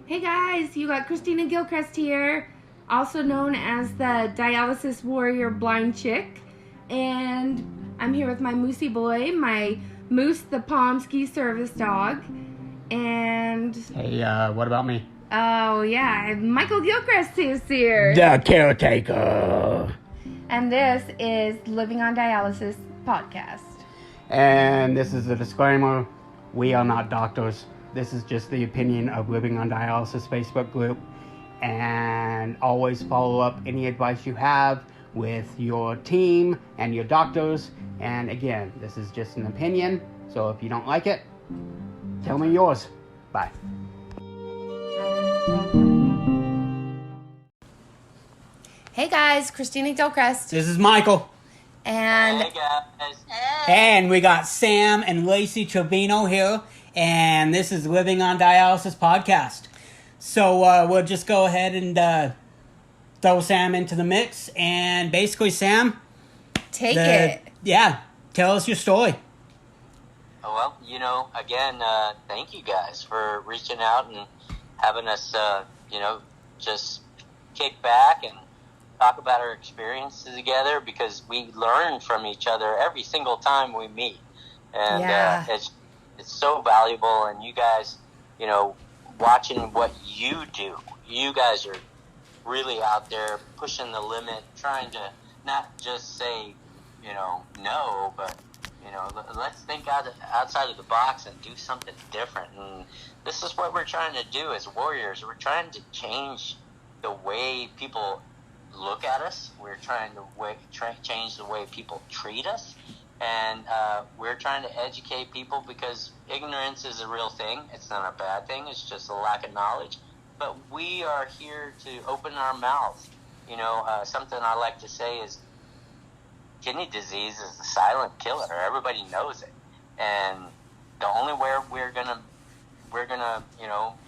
Hey guys, you got Christina Gilchrist here, also known as the Dialysis Warrior Blind Chick. And I'm here with my Moosey boy, my Moose the Pomsky service dog. And... Hey, what about me? Oh yeah, Michael Gilchrist is here. The caretaker. And this is Living on Dialysis podcast. And this is a disclaimer. We are not doctors. This is just the opinion of Living on Dialysis Facebook group. And always follow up any advice you have with your team and your doctors. And again, this is just an opinion. So if you don't like it, tell me yours. Bye. Hey guys, Christina Gilchrist. This is Michael. And hey guys. And we got Sam and Lacye Trevino here. And this is Living on Dialysis podcast. So we'll just go ahead and throw Sam into the mix. And basically, Sam, take it. Yeah, tell us your story. Well, again, thank you guys for reaching out and having us, just kick back and talk about our experiences together, because we learn from each other every single time we meet. And it's so valuable. And you guys, watching what you do, you guys are really out there pushing the limit, trying to not just say, no, but, let's think outside of the box and do something different. And this is what we're trying to do as warriors. We're trying to change the way people look at us. We're trying to change the way people treat us. And we're trying to educate people, because ignorance is a real thing. It's not a bad thing. It's just a lack of knowledge. But we are here to open our mouths. Something I like to say is kidney disease is the silent killer. Everybody knows it. And the only way we're gonna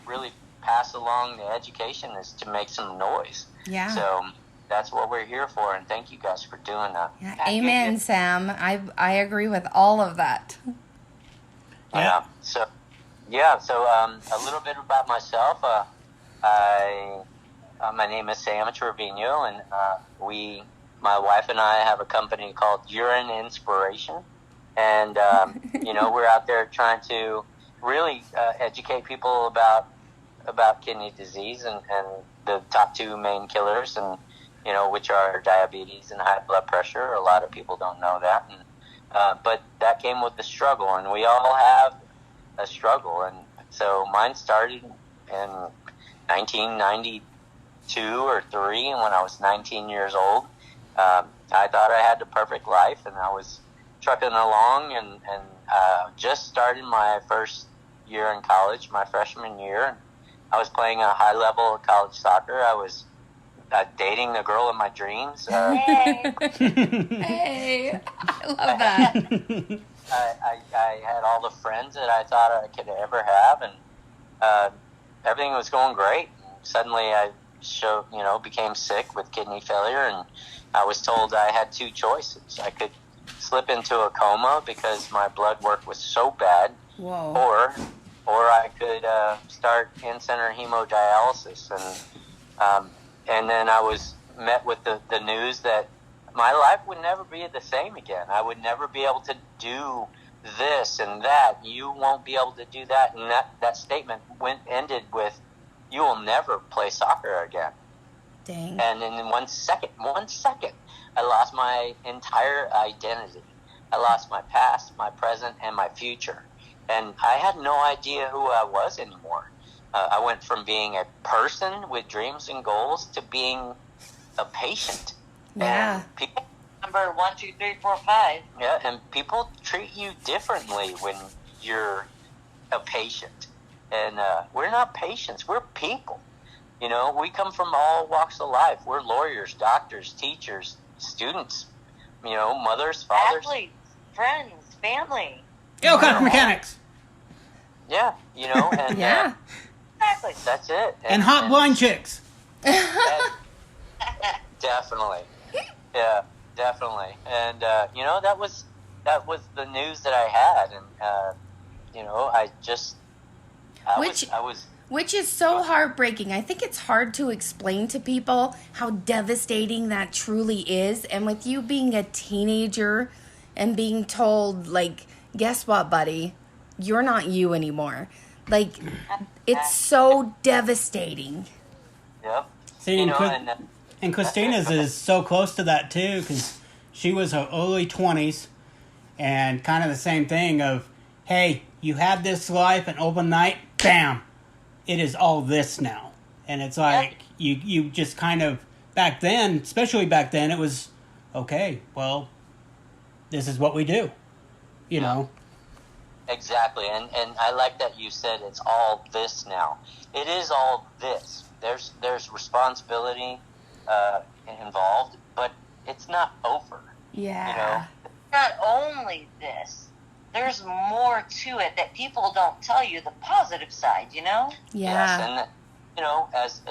really pass along the education is to make some noise. Yeah. So that's what we're here for, and thank you guys for doing that. Yeah, amen, Sam. I agree with all of that. Yeah. So a little bit about myself. My name is Sam Trevino, and my wife and I have a company called Urine Inspiration, and we're out there trying to really educate people about kidney disease and the top two main killers, and which are diabetes and high blood pressure. A lot of people don't know that, but that came with the struggle, and we all have a struggle. And so mine started in 1992 or 3, and when I was 19 years old. I thought I had the perfect life, and I was trucking along, and just started my first year in college, my freshman year. I was playing a high level of college soccer. I was dating the girl of my dreams. Hey, I love that. I had all the friends that I thought I could ever have, and everything was going great. Suddenly I became sick with kidney failure, and I was told I had two choices. I could slip into a coma because my blood work was so bad. Whoa. Or I could start in-center hemodialysis, and then I was met with the news that my life would never be the same again. I would never be able to do this and that. You won't be able to do that. And that statement ended with, you will never play soccer again. Dang. And in 1 second, I lost my entire identity. I lost my past, my present, and my future. And I had no idea who I was anymore. I went from being a person with dreams and goals to being a patient. Yeah. And people, number 1, 2, 3, 4, 5. yeah, and people treat you differently when you're a patient. And we're not patients. We're people. We come from all walks of life. We're lawyers, doctors, teachers, students, mothers, fathers. Athletes, friends, family. Car mechanics. Yeah, and Yeah. Exactly. that's it. And hot blind chicks. Definitely. Yeah, definitely. And that was the news that I had, and I Which is so heartbreaking. I think it's hard to explain to people how devastating that truly is. And with you being a teenager and being told, like, guess what, buddy? You're not you anymore. Like, it's so devastating. Yep. See, and Christina's is so close to that too, because she was her early 20s, and kind of the same thing of, hey, you had this life, and overnight, bam, it is all this now. And it's like, you just kind of, back then, especially back then, it was, okay, well, this is what we do, you know. Exactly, and I like that you said it's all this now. It is all this. There's responsibility involved, but it's not over. Yeah. You know? Not only this, there's more to it that people don't tell you, the positive side, you know? Yeah. Yes, and you know, as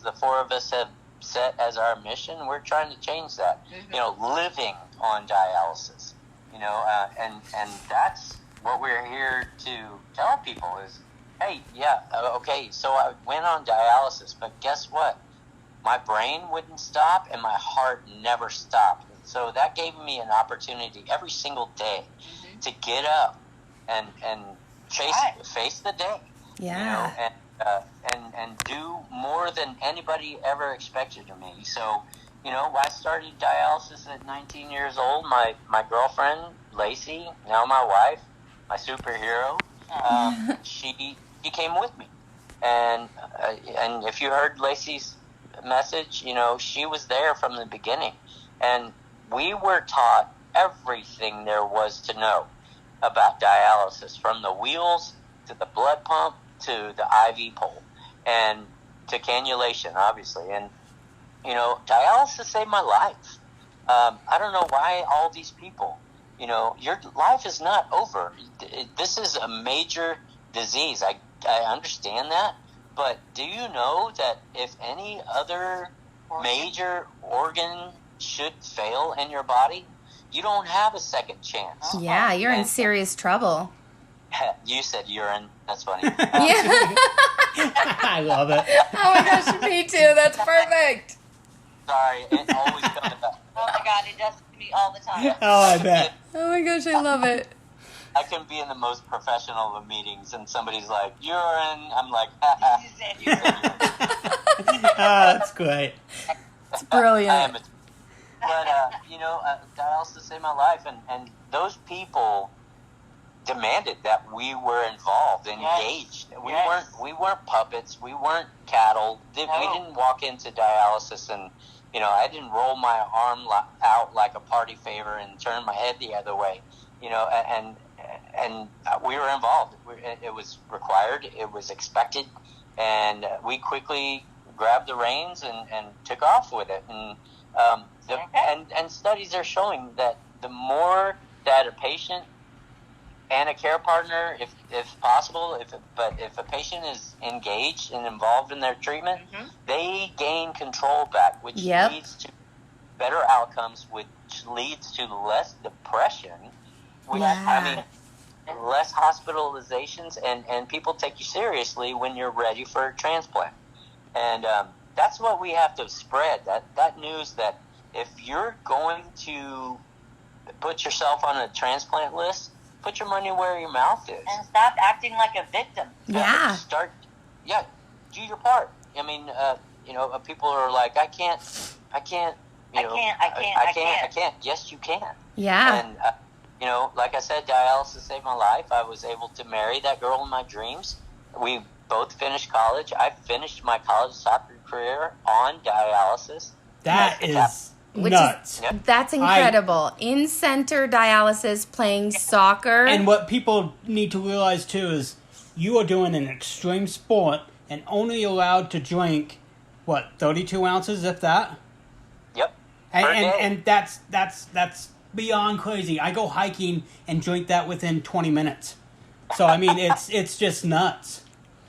the four of us have set as our mission, we're trying to change that. Mm-hmm. You know, living on dialysis. You know, and that's what we're here to tell people is, hey, okay, so I went on dialysis, but guess what? My brain wouldn't stop and my heart never stopped. So that gave me an opportunity every single day to get up and face the day. Yeah. You know, and do more than anybody ever expected of me. So, you know, I started dialysis at 19 years old. My girlfriend, Lacey, now my wife, my superhero, she came with me. And if you heard Lacey's message, you know, she was there from the beginning. And we were taught everything there was to know about dialysis, from the wheels to the blood pump to the IV pole and to cannulation, obviously. And, you know, dialysis saved my life. I don't know why all these people, you know, your life is not over. This is a major disease. I understand that. But do you know that if any other major organ should fail in your body, you don't have a second chance? Yeah, you're in serious trouble. You said urine. That's funny. Yeah. I love it. Oh my gosh, me too. That's perfect. Sorry, it always comes up. Oh my God, it does to me all the time. Oh, I bet. Oh my gosh, I love it. I can be in the most professional of meetings, and somebody's like, urine. I'm like, You said urine. Oh, that's great. It's brilliant. But, you know, dialysis saved my life, and those people demanded that we were involved, engaged. We weren't puppets. We weren't cattle. We didn't walk into dialysis and, you know, I didn't roll my arm out like a party favor and turn my head the other way. You know, and we were involved. It was required. It was expected, and we quickly grabbed the reins and took off with it. And and studies are showing that the more that a patient and a care partner, if possible, if a patient is engaged and involved in their treatment, they gain control back, which leads to better outcomes, which leads to less depression. I mean, less hospitalizations, and people take you seriously when you're ready for a transplant. And that's what we have to spread, that news that if you're going to put yourself on a transplant list, put your money where your mouth is. And stop acting like a victim. Yeah. Do your part. I mean, you know, people are like, I can't. I can't. Yes, you can. Yeah. And, you know, like I said, dialysis saved my life. I was able to marry that girl in my dreams. We both finished college. I finished my college soccer career on dialysis. That is nuts. That's incredible. In-center dialysis, playing soccer. And what people need to realize, too, is you are doing an extreme sport and only allowed to drink, 32 ounces, if that? Yep. And that's beyond crazy. I go hiking and drink that within 20 minutes. So, I mean, it's just nuts.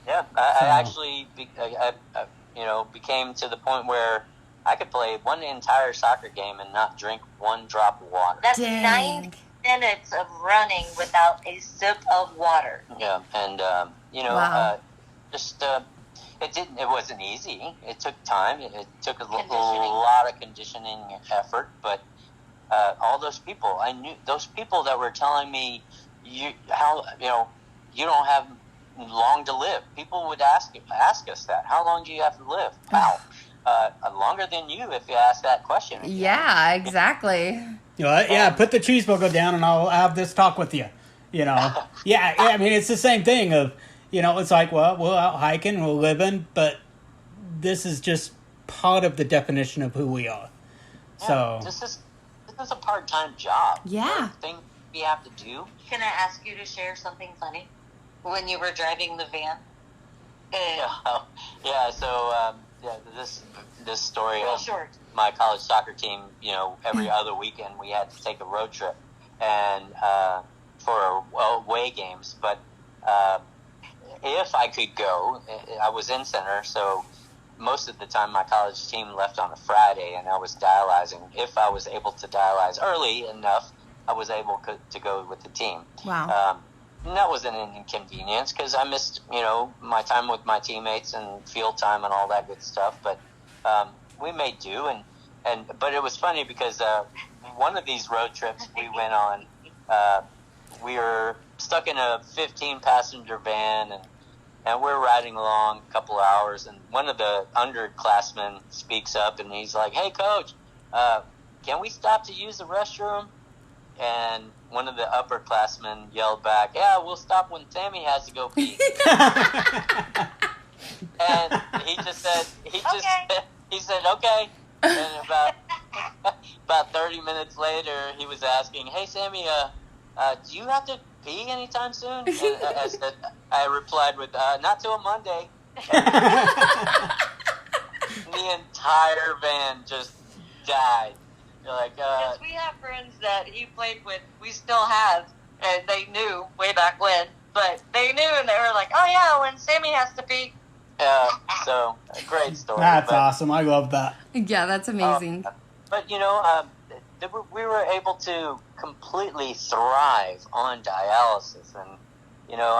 Yeah, I actually, you know, became to the point where I could play one entire soccer game and not drink one drop of water. That's 9 minutes of running without a sip of water. Yeah, and, you know, just it wasn't easy. It took time. It took a lot of conditioning effort. But all those people, I knew those people that were telling me, you don't have long to live. People would ask us that. How long do you have to live? Wow. Longer than you if you ask that question. Yeah, exactly. You know, yeah, put the cheeseburger down and I'll have this talk with you. You know, yeah. I mean, it's the same thing of, you know, it's like, well, we're out hiking, we're living, but this is just part of the definition of who we are. Yeah, so this is a part-time job. Yeah. Thing we have to do. Can I ask you to share something funny when you were driving the van? Yeah. So this story. Real short. My college soccer team. You know, every other weekend we had to take a road trip, and for away games. But if I could go, I was in center, so most of the time my college team left on a Friday, and I was dialyzing. If I was able to dialyze early enough, I was able to go with the team. Wow. And that wasn't an inconvenience because I missed, you know, my time with my teammates and field time and all that good stuff. But we made do, but it was funny because one of these road trips we went on, we were stuck in a 15-passenger van, and we're riding along a couple hours, and one of the underclassmen speaks up, and he's like, "Hey, Coach, can we stop to use the restroom?" And one of the upperclassmen yelled back, "Yeah, we'll stop when Sammy has to go pee." And he said, "Okay." And about 30 minutes later, he was asking, "Hey, Sammy, do you have to pee anytime soon?" And I replied with, "Not till Monday." The entire van just died. You're like, because we have friends that he played with, we still have, and they knew way back when, but they knew and they were like, "Oh yeah, when Sammy has to pee." So a great story. that's awesome. I love that. Yeah, that's amazing. But you know, we were able to completely thrive on dialysis, and you know,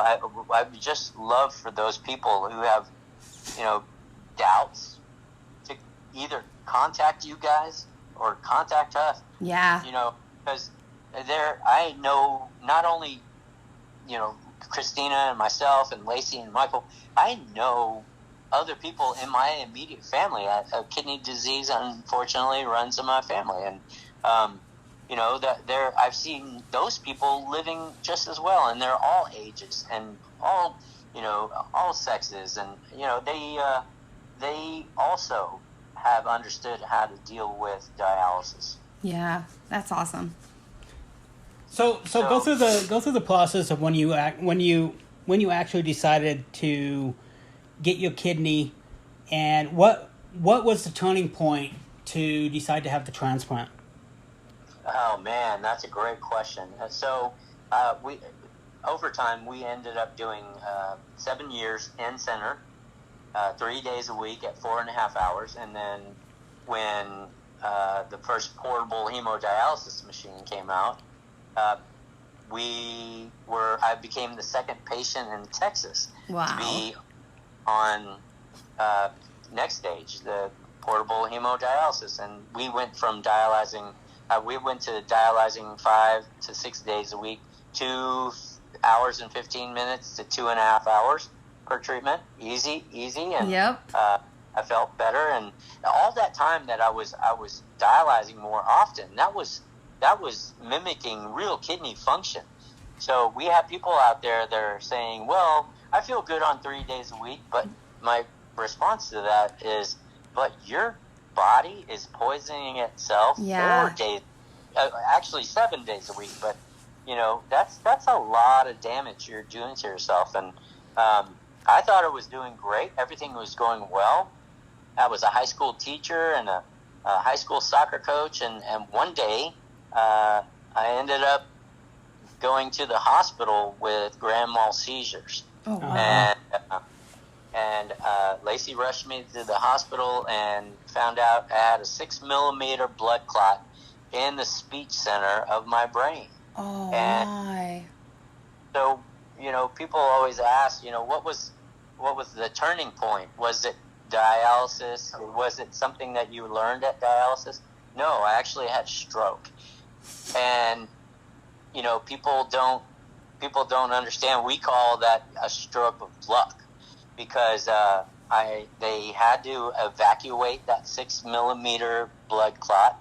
I just love for those people who have, you know, doubts to either contact you guys or contact us. Yeah. You know, because I know not only, you know, Christina and myself and Lacey and Michael, I know other people in my immediate family. Kidney disease, unfortunately, runs in my family, and you know, I've seen those people living just as well, and they're all ages and all, you know, all sexes, and you know, they also have understood how to deal with dialysis. Yeah, that's awesome. So go through the process of when you actually decided to get your kidney, and what was the turning point to decide to have the transplant? Oh man, that's a great question. So over time we ended up doing 7 years in center, 3 days a week at 4.5 hours, and then when the first portable hemodialysis machine came out, I became the second patient in Texas to be on next stage, the portable hemodialysis, and we went from dialyzing. We went to dialyzing 5 to 6 days a week, 2 hours and 15 minutes to 2.5 hours per treatment. Easy, and yep. I felt better, and all that time that I was dialyzing more often, that was mimicking real kidney function. So we have people out there that are saying, "Well, I feel good on 3 days a week," but my response to that is, "But your body is poisoning itself 4 days, actually 7 days a week." But you know, that's a lot of damage you're doing to yourself. And I thought I was doing great. Everything was going well. I was a high school teacher and a high school soccer coach, and one day I ended up going to the hospital with grand mal seizures. Oh, wow. And Lacey rushed me to the hospital and found out I had a 6 millimeter blood clot in the speech center of my brain. Oh, and my. So, you know, people always ask, you know, what was what was the turning point? Was it dialysis? Was it something that you learned at dialysis? No, I actually had a stroke. And, you know, people don't understand. We call that a stroke of luck, because they had to evacuate that 6 millimeter blood clot,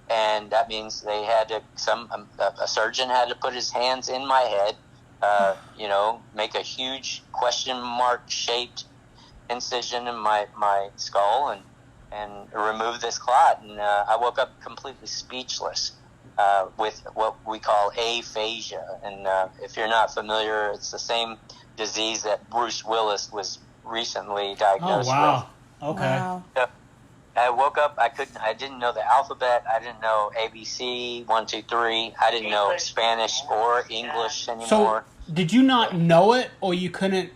and that means they had to a surgeon had to put his hands in my head, you know, make a huge question mark shaped incision in my skull and remove this clot, and I woke up completely speechless. With what we call aphasia. And if you're not familiar, it's the same disease that Bruce Willis was recently diagnosed with. Oh, wow. Okay. Wow. So I woke up, I didn't know the alphabet, I didn't know ABC, 1, 2, 3, I didn't know Spanish or English anymore. So, did you not know it, or you couldn't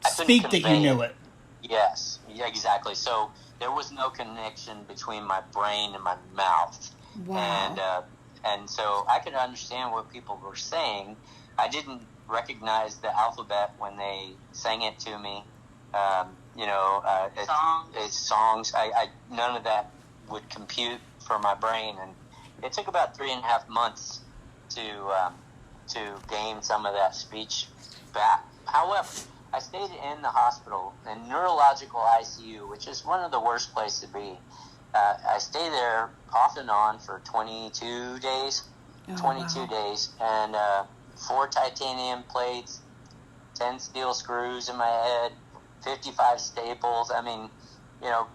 speak that you convey knew it? Yes, yeah, exactly. So there was no connection between my brain and my mouth. Wow. And so I could understand what people were saying. I didn't recognize the alphabet when they sang it to me. You know, it's songs. None of that would compute for my brain, and it took about 3.5 months to gain some of that speech back. However, I stayed in the hospital in neurological ICU, which is one of the worst places to be. I stayed there off and on for 22 days, days, and 4 titanium plates, 10 steel screws in my head, 55 staples. I mean, you know,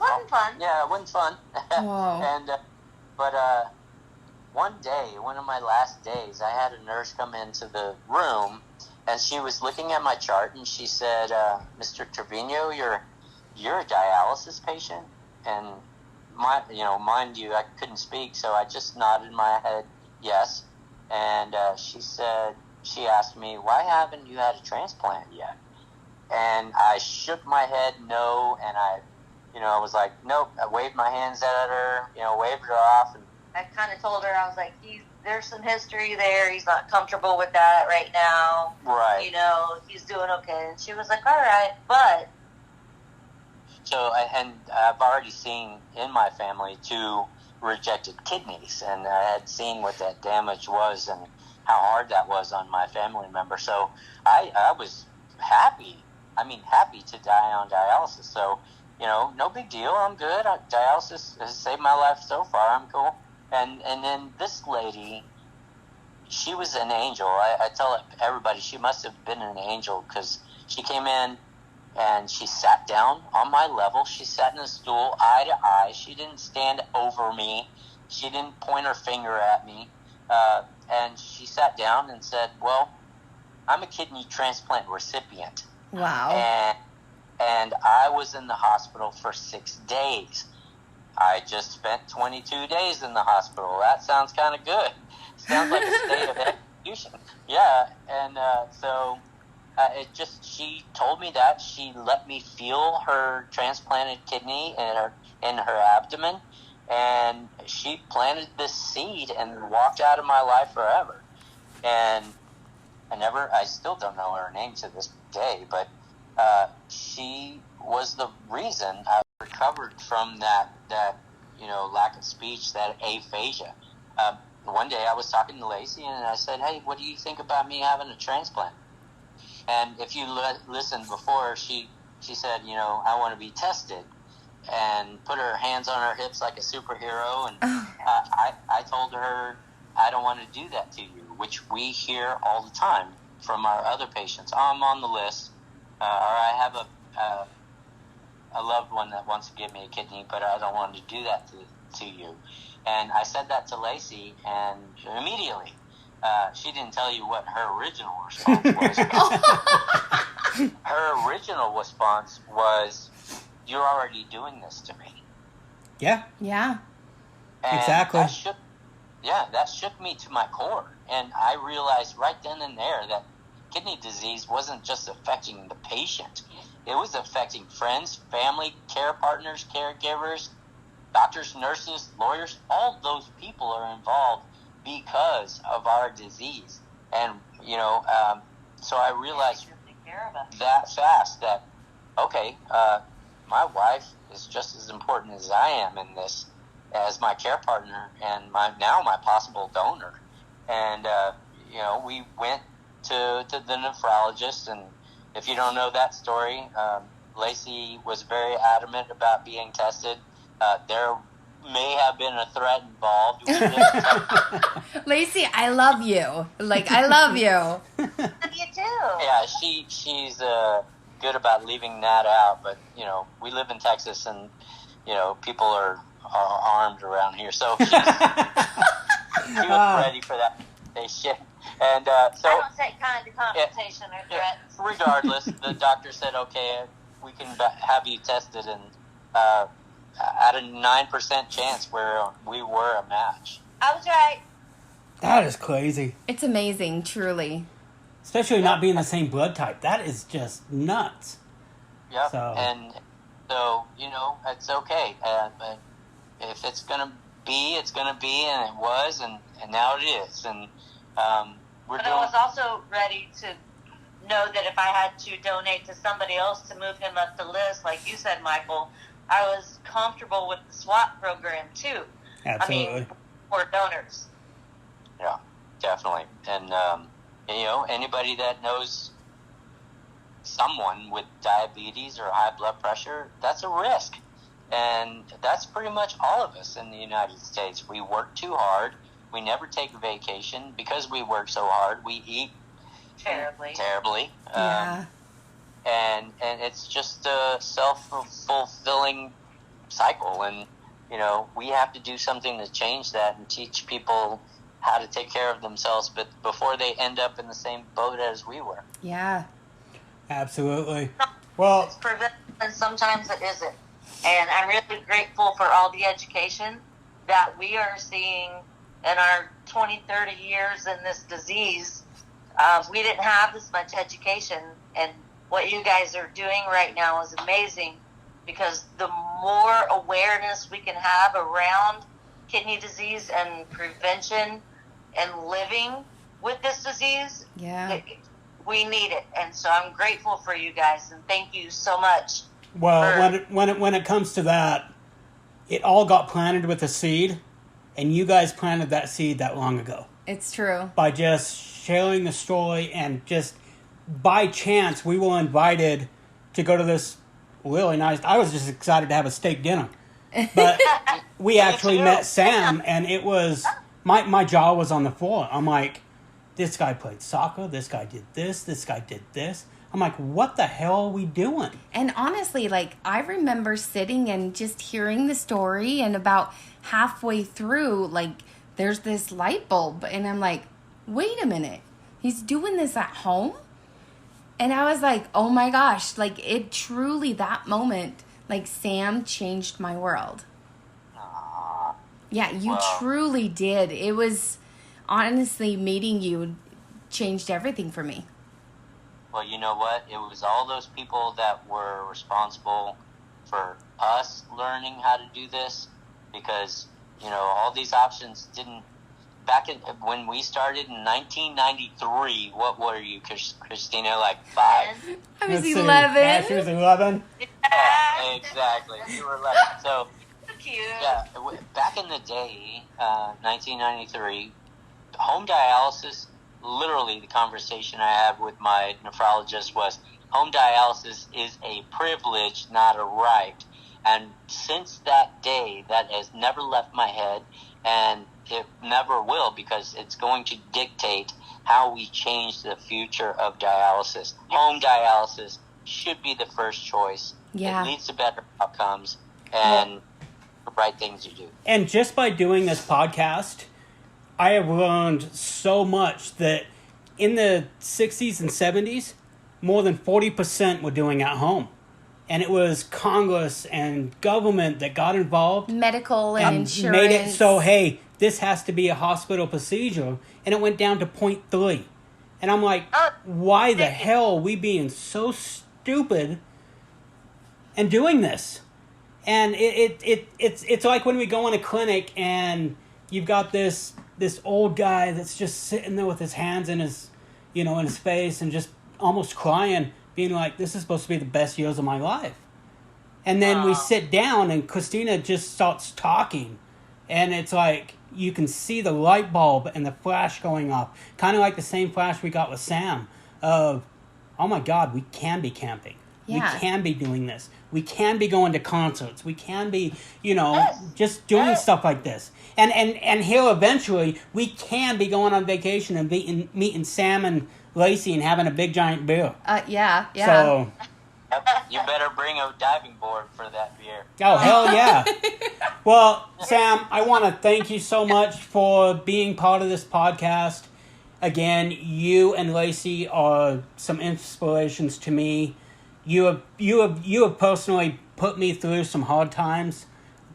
Wasn't fun. Yeah, it wasn't fun. Wow. And but one day, one of my last days, I had a nurse come into the room, and she was looking at my chart, and she said, "Mr. Trevino, you're a dialysis patient." And mind you, I couldn't speak, so I just nodded my head yes. And she asked me, "Why haven't you had a transplant yet?" And I shook my head no, and I was like, nope. I waved my hands at her, waved her off, and I kind of told her, I was like, there's some history there. He's not comfortable with that right now. Right. He's doing okay. And she was like, all right, but. So, and I've already seen in my family 2 rejected kidneys, and I had seen what that damage was and how hard that was on my family member. So I was happy to die on dialysis. So, no big deal. I'm good. Dialysis has saved my life so far. I'm cool. And then this lady, she was an angel. I tell everybody she must have been an angel, because she came in and she sat down on my level. She sat in a stool, eye to eye. She didn't stand over me. She didn't point her finger at me. And she sat down and said, well, I'm a kidney transplant recipient. Wow. And I was in the hospital for 6 days. I just spent 22 days in the hospital. That sounds kind of good. Sounds like a state of execution. Yeah, and so she told me that. She let me feel her transplanted kidney in her abdomen, and she planted this seed and walked out of my life forever. And I still don't know her name to this day, but she was the reason I recovered from that lack of speech, that aphasia. One day I was talking to Lacey, and I said, hey, what do you think about me having a transplant? And if you listened before, she said, I want to be tested, and put her hands on her hips like a superhero. And I told her, I don't want to do that to you, which we hear all the time from our other patients. I'm on the list, or I have a loved one that wants to give me a kidney, but I don't want to do that to you. And I said that to Lacey, and immediately, she didn't tell you what her original response was. Her original response was, you're already doing this to me. Yeah. Yeah. And exactly. That shook me to my core. And I realized right then and there that kidney disease wasn't just affecting the patient. It was affecting friends, family, care partners, caregivers, doctors, nurses, lawyers. All those people are involved because of our disease. And, so I realized care of us that fast that, okay, my wife is just as important as I am in this, as my care partner and my possible donor. And, we went to the nephrologist, and if you don't know that story, Lacye was very adamant about being tested. There may have been a threat involved. Lacye, I love you. I love you. you too. Yeah, she's good about leaving that out, but we live in Texas, and people are armed around here, so she was ready for that. Shit. And so I don't take kind to confrontation or threats. Regardless, the doctor said, okay, we can have you tested, and at a 9% chance where we were a match. I was right. That is crazy. It's amazing, truly. Especially not being the same blood type. That is just nuts. Yep. So. And so, it's okay. But if it's going to be, it's going to be, and it was, and now it is. And But I was also ready to know that if I had to donate to somebody else to move him up the list, like you said, Michael, I was comfortable with the swap program too. Absolutely. For donors. Yeah, definitely. And, anybody that knows someone with diabetes or high blood pressure, that's a risk. And that's pretty much all of us in the United States. We work too hard. We never take a vacation because we work so hard. We eat terribly. Yeah. And it's just a self-fulfilling cycle. And, we have to do something to change that and teach people how to take care of themselves, but before they end up in the same boat as we were. Yeah. Absolutely. Well, it's preventative, and sometimes it isn't. And I'm really grateful for all the education that we are seeing in our 20, 30 years in this disease. We didn't have this much education, and what you guys are doing right now is amazing, because the more awareness we can have around kidney disease and prevention and living with this disease, we need it. And so I'm grateful for you guys, and thank you so much. Well, when it comes to that, it all got planted with a seed, and you guys planted that seed that long ago. It's true. By just sharing the story, and just by chance, we were invited to go to this really nice. I was just excited to have a steak dinner, but we actually met Sam, and it was my jaw was on the floor. I'm like, this guy played soccer. This guy did this. This guy did this. I'm like, what the hell are we doing? And honestly, I remember sitting and just hearing the story, and about halfway through, there's this light bulb, and I'm like, wait a minute, he's doing this at home? And I was like, oh my gosh, it truly, that moment, Sam changed my world. Yeah, you truly did. It was, honestly, meeting you changed everything for me. Well, you know what? It was all those people that were responsible for us learning how to do this, because, all these options didn't. When we started in 1993, what were you, Christina, 5? I was 11. Yeah, she was 11. Yeah, exactly. You were 11. So, cute. Yeah, back in the day, 1993, home dialysis, literally the conversation I had with my nephrologist was, home dialysis is a privilege, not a right. And since that day, that has never left my head, and it never will, because it's going to dictate how we change the future of dialysis. Home dialysis should be the first choice. Yeah. It leads to better outcomes and the right things to do. And just by doing this podcast, I have learned so much that in the 60s and 70s, more than 40% were doing at home. And it was Congress and government that got involved. Medical and insurance. Made it so, hey, this has to be a hospital procedure. And it went down to 0.3. And I'm like, why the hell are we being so stupid and doing this? And it's like when we go in a clinic and you've got this old guy that's just sitting there with his hands in his, in his face and just almost crying. being like, this is supposed to be the best years of my life. And then we sit down and Christina just starts talking. And it's like, you can see the light bulb and the flash going off. Kind of like the same flash we got with Sam of, oh my God, we can be camping. Yeah. We can be doing this. We can be going to concerts. We can be, you know, just doing stuff like this. And here eventually, we can be going on vacation and meeting Sam and Lacey and having a big giant beer. Yeah. So, Yep, you better bring a diving board for that beer. oh, hell yeah. Well, Sam, I want to thank you so much for being part of this podcast. Again, you and Lacey are some inspirations to me. You have personally put me through some hard times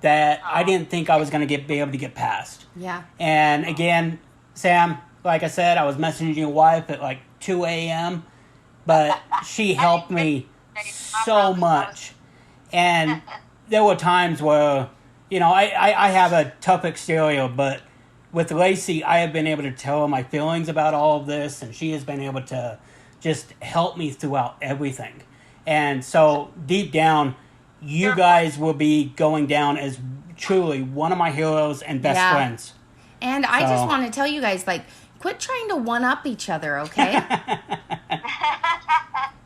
that I didn't think I was going to be able to get past. Yeah. And again, Sam, like I said, I was messaging your wife at like 2 a.m., but she helped me so much. And there were times where, you know, I have a tough exterior, but with Lacey, I have been able to tell her my feelings about all of this, and she has been able to just help me throughout everything. And so, deep down, you guys will be going down as truly one of my heroes and best friends. And I just want to tell you guys, like, quit trying to one-up each other, okay?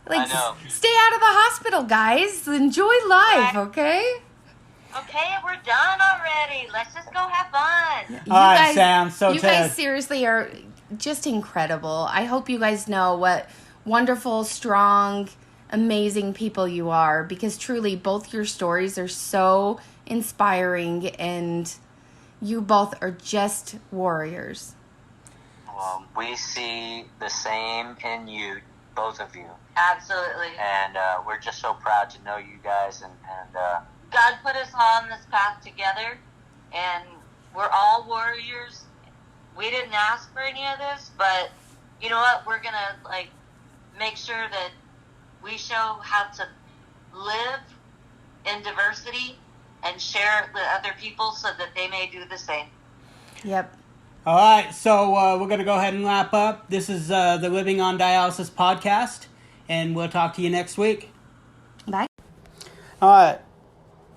Like, stay out of the hospital, guys. Enjoy life, okay? Okay, we're done already. Let's just go have fun. All right, Sam. So you guys seriously are just incredible. I hope you guys know what wonderful, strong, amazing people you are, because truly both your stories are so inspiring, and you both are just warriors. Well, we see the same in you, both of you. Absolutely. And we're just so proud to know you guys. And God put us on this path together, and we're all warriors. We didn't ask for any of this, but you know what? We're going to like make sure that we show how to live in diversity and share it with other people so that they may do the same. Yep. All right, so we're going to go ahead and wrap up. This is the Living on Dialysis podcast, and we'll talk to you next week. Bye. All right.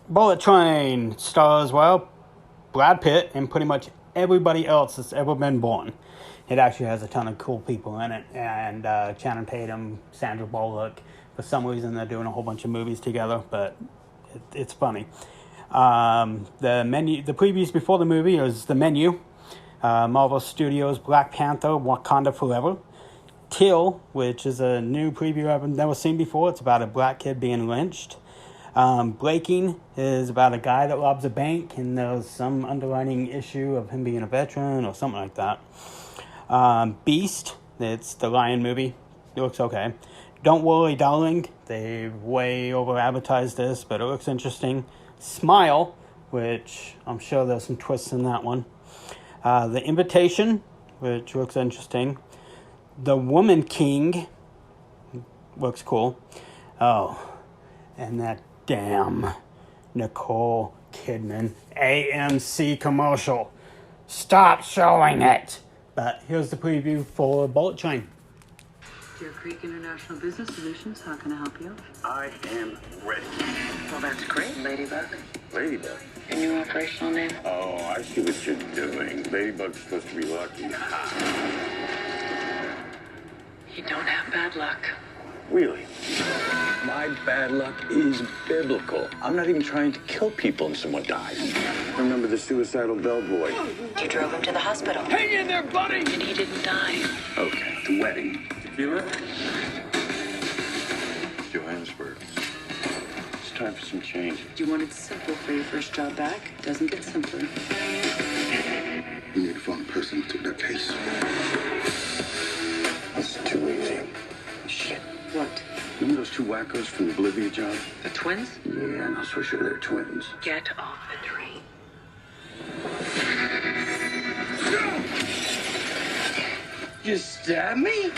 Bullet Train stars, well, Brad Pitt and pretty much everybody else that's ever been born. It actually has a ton of cool people in it, and Channing Tatum, Sandra Bullock. For some reason, they're doing a whole bunch of movies together, but it's funny. The previews before the movie is The Menu, Marvel Studios' Black Panther, Wakanda Forever, Till, which is a new preview I've never seen before. It's about a black kid being lynched. Breaking is about a guy that robs a bank, and there's some underlining issue of him being a veteran or something like that. Beast, it's the Lion movie. It looks okay. Don't Worry, Darling. They've way over-advertised this, but it looks interesting. Smile, which I'm sure there's some twists in that one. The Invitation, which looks interesting. The Woman King looks cool. Oh, and that damn Nicole Kidman AMC commercial. Stop showing it. But here's the preview for Bullet Train. Deer Creek International Business Solutions, how can I help you? I am ready. Well, that's great, Ladybug. Ladybug? Your new operational name? Oh, I see what you're doing. Ladybug's supposed to be lucky. You don't have bad luck. Really? My bad luck is biblical. I'm not even trying to kill people and someone dies. Remember the suicidal bellboy? You drove him to the hospital. Hang in there, buddy! And he didn't die. Okay, the wedding. Tequila? Johannesburg. It's time for some change. You wanted simple for your first job back. Doesn't get simpler. We need to find the person who took that case. That's too easy. Shit. What? Remember those two wackos from the Bolivia job? The twins? Yeah, I'm not so sure they're twins. Get off the train. You stab me?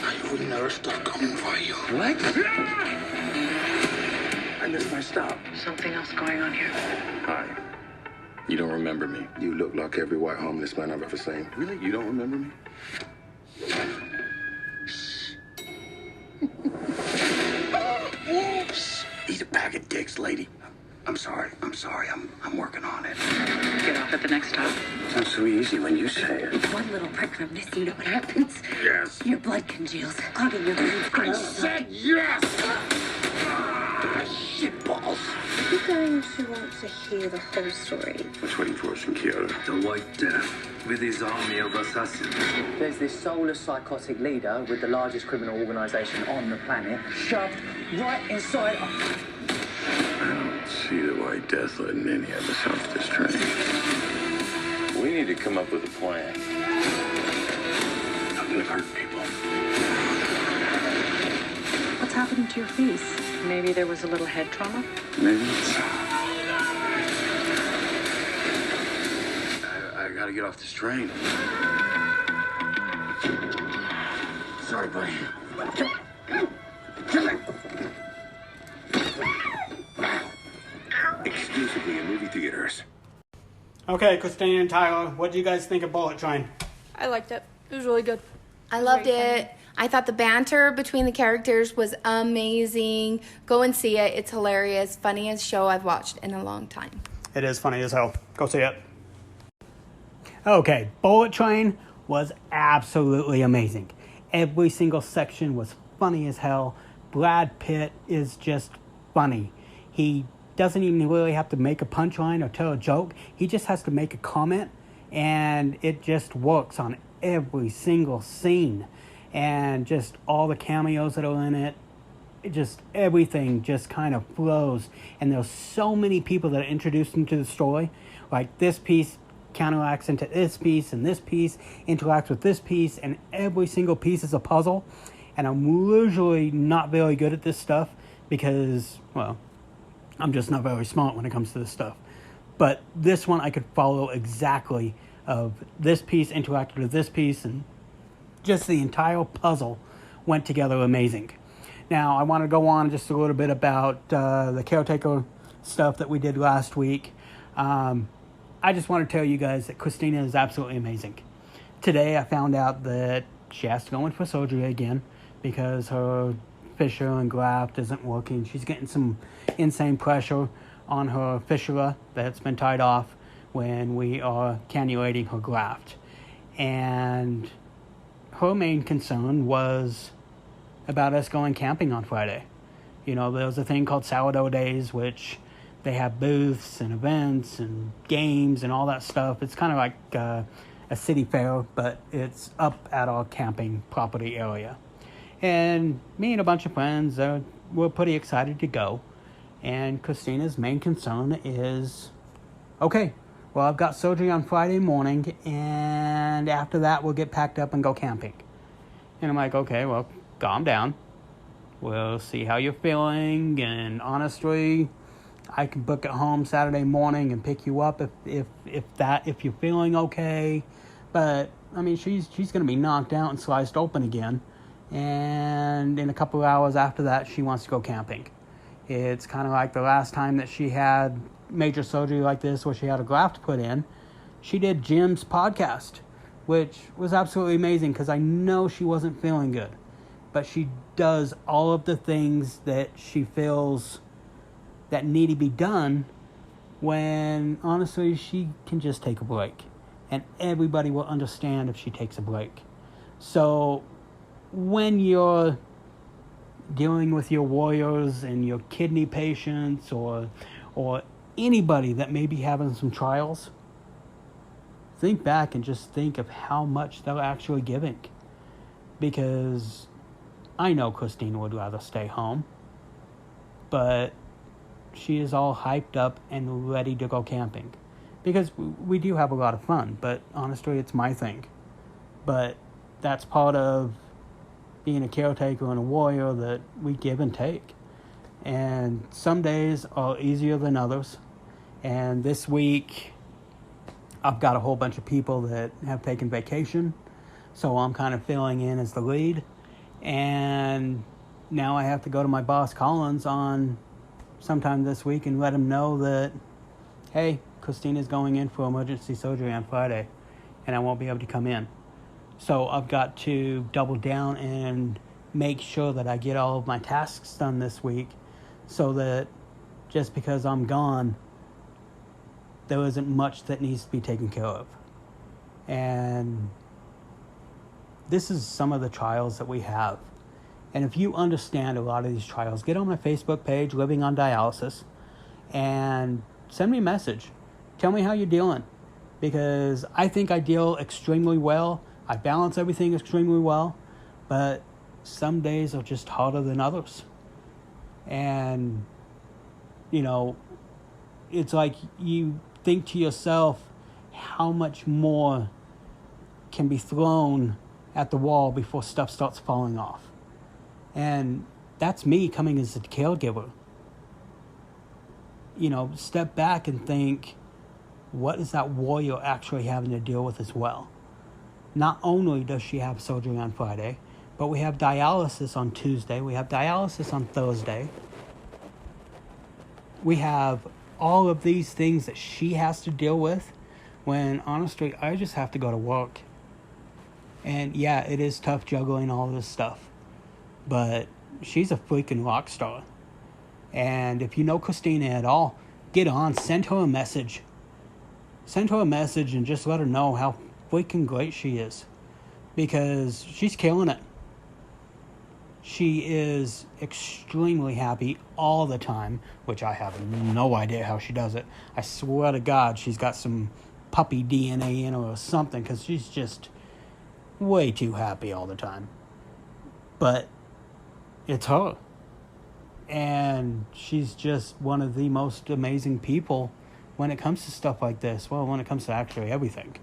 I would never stop coming for you. What? I missed my stop. Something else going on here. Hi. You don't remember me? You look like every white homeless man I've ever seen. Really? You don't remember me? Please, lady. I'm sorry. I'm working on it. Get off at the next stop. Sounds so easy when you say it. One little prick from this, you know what happens? Yes. Your blood congeals, clogging your veins. I said yes! Shit balls. You're going to want to hear the whole story. What's waiting for us in Kyoto? The White Death, with his army of assassins. There's this soulless psychotic leader with the largest criminal organisation on the planet, shoved right inside. I don't see the White Death letting any of us off this train. We need to come up with a plan. Not to hurt people. What's happening to your face? Maybe there was a little head trauma? Maybe. I gotta get off this train. Sorry, buddy. Exclusively in movie theaters. Okay, Christina and Tyler, what do you guys think of Bullet Train? I liked it. It was really good. I loved it. I thought the banter between the characters was amazing. Go and see it. It's hilarious. Funniest show I've watched in a long time. It is funny as hell. Go see it. Okay, Bullet Train was absolutely amazing. Every single section was funny as hell. Brad Pitt is just funny. He doesn't even really have to make a punchline or tell a joke. He just has to make a comment, and it just works on every single scene. And just all the cameos that are in it, just everything just kind of flows. And there's so many people that are introduced into the story. Like this piece counteracts into this piece, and this piece interacts with this piece, and every single piece is a puzzle. And I'm usually not very good at this stuff because, well, I'm just not very smart when it comes to this stuff. But this one I could follow exactly of this piece interacted with this piece, and just the entire puzzle went together amazing. Now, I want to go on just a little bit about the caretaker stuff that we did last week. I just want to tell you guys that Christina is absolutely amazing. Today, I found out that she has to go in for surgery again because her fissure and graft isn't working. She's getting some insane pressure on her fissura that's been tied off when we are cannulating her graft. And her main concern was about us going camping on Friday. You know, there's a thing called Sourdough Days, which they have booths and events and games and all that stuff. It's kind of like a city fair, but it's up at our camping property area. And me and a bunch of friends were pretty excited to go. And Christina's main concern is, okay, well, I've got surgery on Friday morning, and after that, we'll get packed up and go camping. And I'm like, okay, well, calm down. We'll see how you're feeling, and honestly, I can book it home Saturday morning and pick you up if you're feeling okay. But I mean, she's going to be knocked out and sliced open again, and in a couple of hours after that, she wants to go camping. It's kind of like the last time that she had major surgery like this, where she had a graft put in. She did Jim's podcast, which was absolutely amazing because I know she wasn't feeling good, but she does all of the things that she feels that need to be done when honestly she can just take a break, and everybody will understand if she takes a break. So when you're dealing with your warriors and your kidney patients or anybody that may be having some trials, think back and just think of how much they're actually giving. Because I know Christina would rather stay home, but she is all hyped up and ready to go camping. Because we do have a lot of fun, but honestly, it's my thing. But that's part of being a caretaker and a warrior, that we give and take. And some days are easier than others. And this week, I've got a whole bunch of people that have taken vacation, so I'm kind of filling in as the lead. And now I have to go to my boss, Collins, on sometime this week and let him know that, hey, Christina's going in for emergency surgery on Friday, and I won't be able to come in. So I've got to double down and make sure that I get all of my tasks done this week so that just because I'm gone, there isn't much that needs to be taken care of. And this is some of the trials that we have. And if you understand a lot of these trials, get on my Facebook page, Living on Dialysis, and send me a message. Tell me how you're dealing. Because I think I deal extremely well. I balance everything extremely well. But some days are just harder than others. And, you know, it's like you think to yourself, how much more can be thrown at the wall before stuff starts falling off. And that's me coming as a caregiver. You know, step back and think, what is that warrior actually having to deal with as well? Not only does she have surgery on Friday, but we have dialysis on Tuesday. We have dialysis on Thursday. We have all of these things that she has to deal with when, honestly, I just have to go to work. And yeah, it is tough juggling all this stuff. But she's a freaking rock star. And if you know Christina at all, get on, send her a message. Send her a message and just let her know how freaking great she is. Because she's killing it. She is extremely happy all the time, which I have no idea how she does it. I swear to God, she's got some puppy DNA in her or something, because she's just way too happy all the time. But it's her. And she's just one of the most amazing people when it comes to stuff like this. Well, when it comes to actually everything.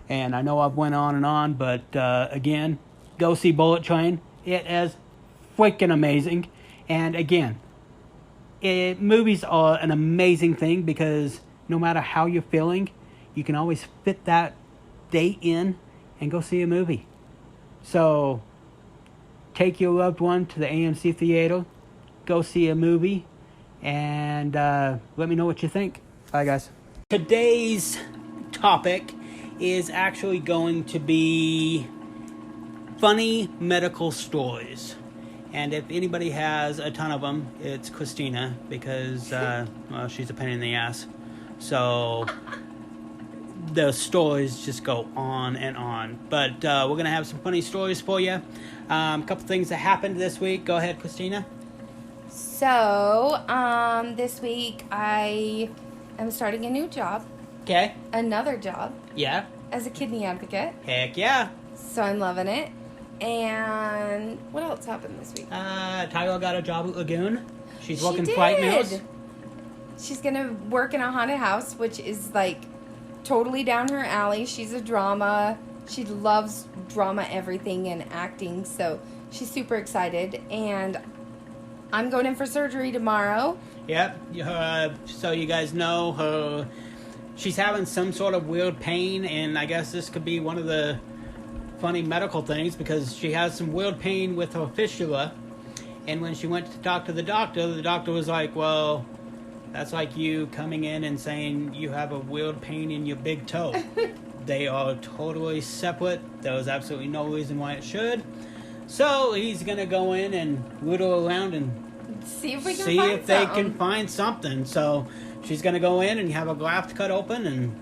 And I know I've went on and on, but again, go see Bullet Train. It is freaking amazing. And again, movies are an amazing thing because no matter how you're feeling, you can always fit that date in and go see a movie. So take your loved one to the AMC theater, go see a movie, and let me know what you think. Bye, guys. Today's topic is actually going to be funny medical stories. And if anybody has a ton of them, it's Christina, because, well, she's a pain in the ass. So the stories just go on and on. But we're going to have some funny stories for you. A couple things that happened this week. Go ahead, Christina. So, this week I am starting a new job. Okay. Another job. Yeah. As a kidney advocate. Heck yeah. So I'm loving it. And what else happened this week? Tylar got a job at Lagoon. She's working did. flight meals. She's going to work in a haunted house, which is like totally down her alley. She's a drama. She loves drama, everything, and acting. So she's super excited. And I'm going in for surgery tomorrow. Yep. So you guys know she's having some sort of weird pain, and I guess this could be one of the funny medical things because she has some weird pain with her fistula. And when she went to talk to the doctor was like, well, that's like you coming in and saying you have a weird pain in your big toe. They are totally separate. There was absolutely no reason why it should. So he's going to go in and whittle around and see if they can find something. So she's going to go in and have a graft cut open and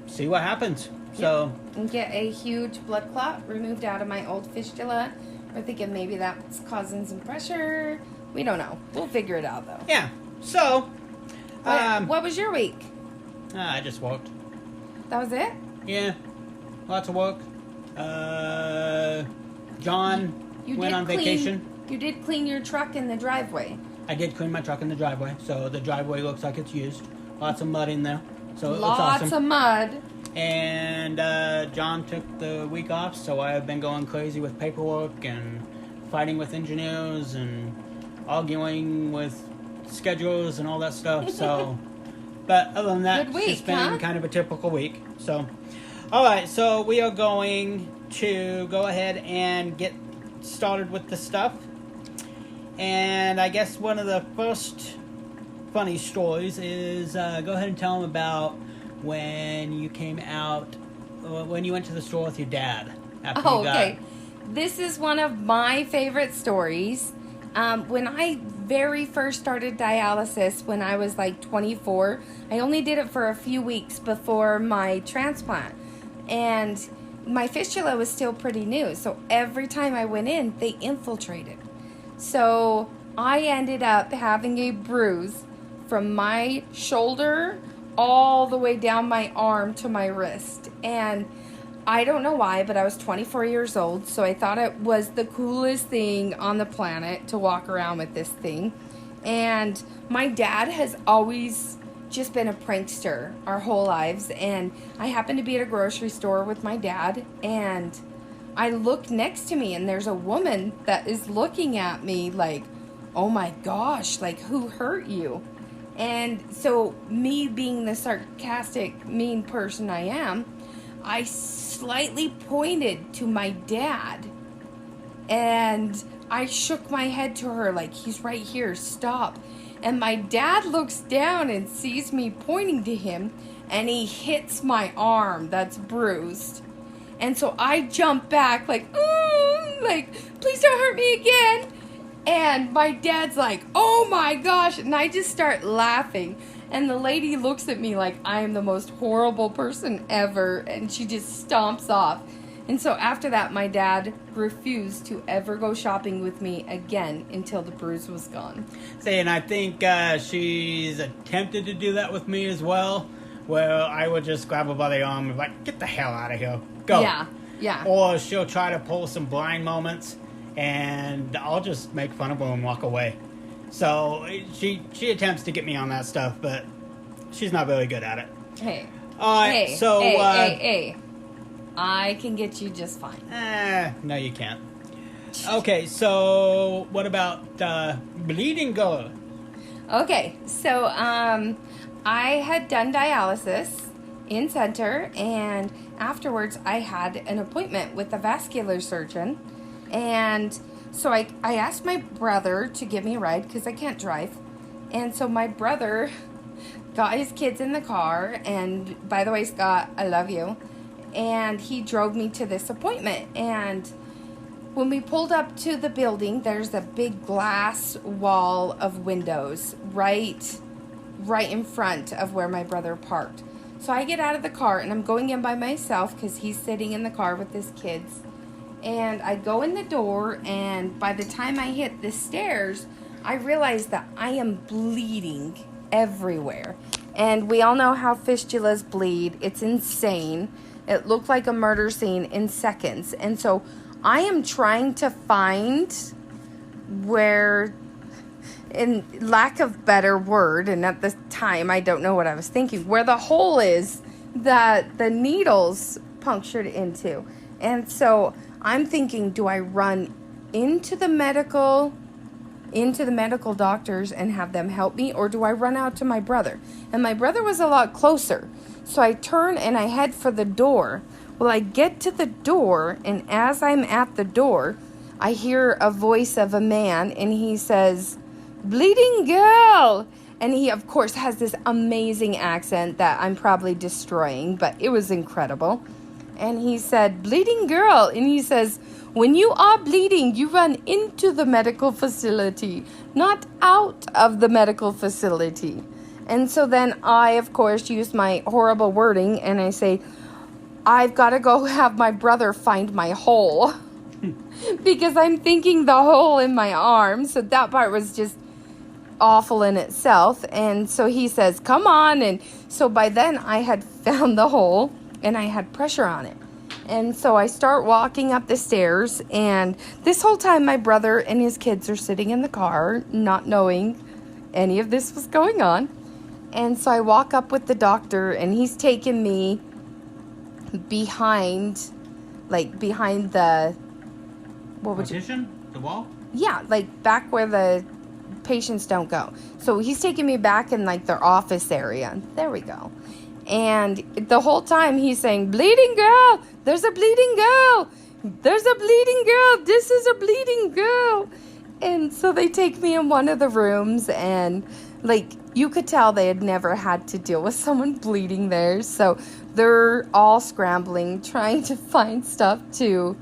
see what happens. Yep. So and get a huge blood clot removed out of my old fistula. We're thinking maybe that's causing some pressure. We don't know. We'll figure it out, though. Yeah. So what was your week? I just worked. That was it? Yeah. Lots of work. John went on vacation. You did clean your truck in the driveway. I did clean my truck in the driveway, so the driveway looks like it's used. Lots of mud in there, so it looks awesome. Lots of mud. And John took the week off, so I've been going crazy with paperwork and fighting with engineers and arguing with schedules and all that stuff. So, but other than that, it's been kind of a typical week. So, all right, so we are going to go ahead and get started with the stuff. And I guess one of the first funny stories is go ahead and tell them about when you came out, when you went to the store with your dad. After you got... Okay. This is one of my favorite stories. When I very first started dialysis when I was like 24. I only did it for a few weeks before my transplant. And my fistula was still pretty new. So every time I went in, they infiltrated. So I ended up having a bruise from my shoulder all the way down my arm to my wrist. And I don't know why, but I was 24 years old, so I thought it was the coolest thing on the planet to walk around with this thing. And my dad has always just been a prankster our whole lives, and I happened to be at a grocery store with my dad, and I look next to me, and there's a woman that is looking at me like, oh my gosh, like, who hurt you? And so me being the sarcastic, mean person I am, I slightly pointed to my dad, and I shook my head to her like, he's right here, stop. And my dad looks down and sees me pointing to him, and he hits my arm that's bruised. And so I jump back like, please don't hurt me again. And my dad's like, oh my gosh. And I just start laughing. And the lady looks at me like I am the most horrible person ever. And she just stomps off. And so after that, my dad refused to ever go shopping with me again until the bruise was gone. See, and I think she's attempted to do that with me as well. Well, I would just grab her by the arm and be like, get the hell out of here. Go. Yeah. Or she'll try to pull some blind moments, and I'll just make fun of her and walk away. So she attempts to get me on that stuff, but she's not really good at it. Hey. Hey. I can get you just fine. No, you can't. Okay, so what about bleeding girl? Okay, so I had done dialysis in center, and afterwards I had an appointment with a vascular surgeon. And so I asked my brother to give me a ride because I can't drive. And so my brother got his kids in the car, and by the way, Scott, I love you. And he drove me to this appointment. And when we pulled up to the building, there's a big glass wall of windows right in front of where my brother parked. So I get out of the car, and I'm going in by myself because he's sitting in the car with his kids. And I go in the door, and by the time I hit the stairs, I realize that I am bleeding everywhere. And we all know how fistulas bleed. It's insane. It looked like a murder scene in seconds. And so I am trying to find where, in lack of better word, and at the time I don't know what I was thinking, where the hole is that the needles punctured into. And so I'm thinking, do I run into the medical doctors and have them help me, or do I run out to my brother? And my brother was a lot closer. So I turn and I head for the door. Well, I get to the door, and as I'm at the door, I hear a voice of a man, and he says, bleeding girl. And he, of course, has this amazing accent that I'm probably destroying, but it was incredible. And he said, bleeding girl. And he says, when you are bleeding, you run into the medical facility, not out of the medical facility. And so then I, of course, use my horrible wording, and I say, I've got to go have my brother find my hole. Because I'm thinking the hole in my arm. So that part was just awful in itself. And so he says, come on. And so by then I had found the hole, and I had pressure on it. And so I start walking up the stairs, and this whole time my brother and his kids are sitting in the car, not knowing any of this was going on. And so I walk up with the doctor, and he's taking me behind the, what would Partition? The wall? Yeah, like back where the patients don't go. So he's taking me back in like their office area. There we go. And the whole time he's saying, bleeding girl, there's a bleeding girl. There's a bleeding girl. This is a bleeding girl. And so they take me in one of the rooms, and like you could tell they had never had to deal with someone bleeding there. So they're all scrambling, trying to find stuff to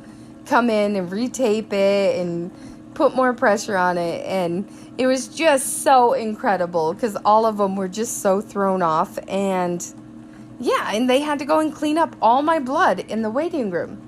come in and retape it and put more pressure on it, and it was just so incredible because all of them were just so thrown off. And yeah, and they had to go and clean up all my blood in the waiting room.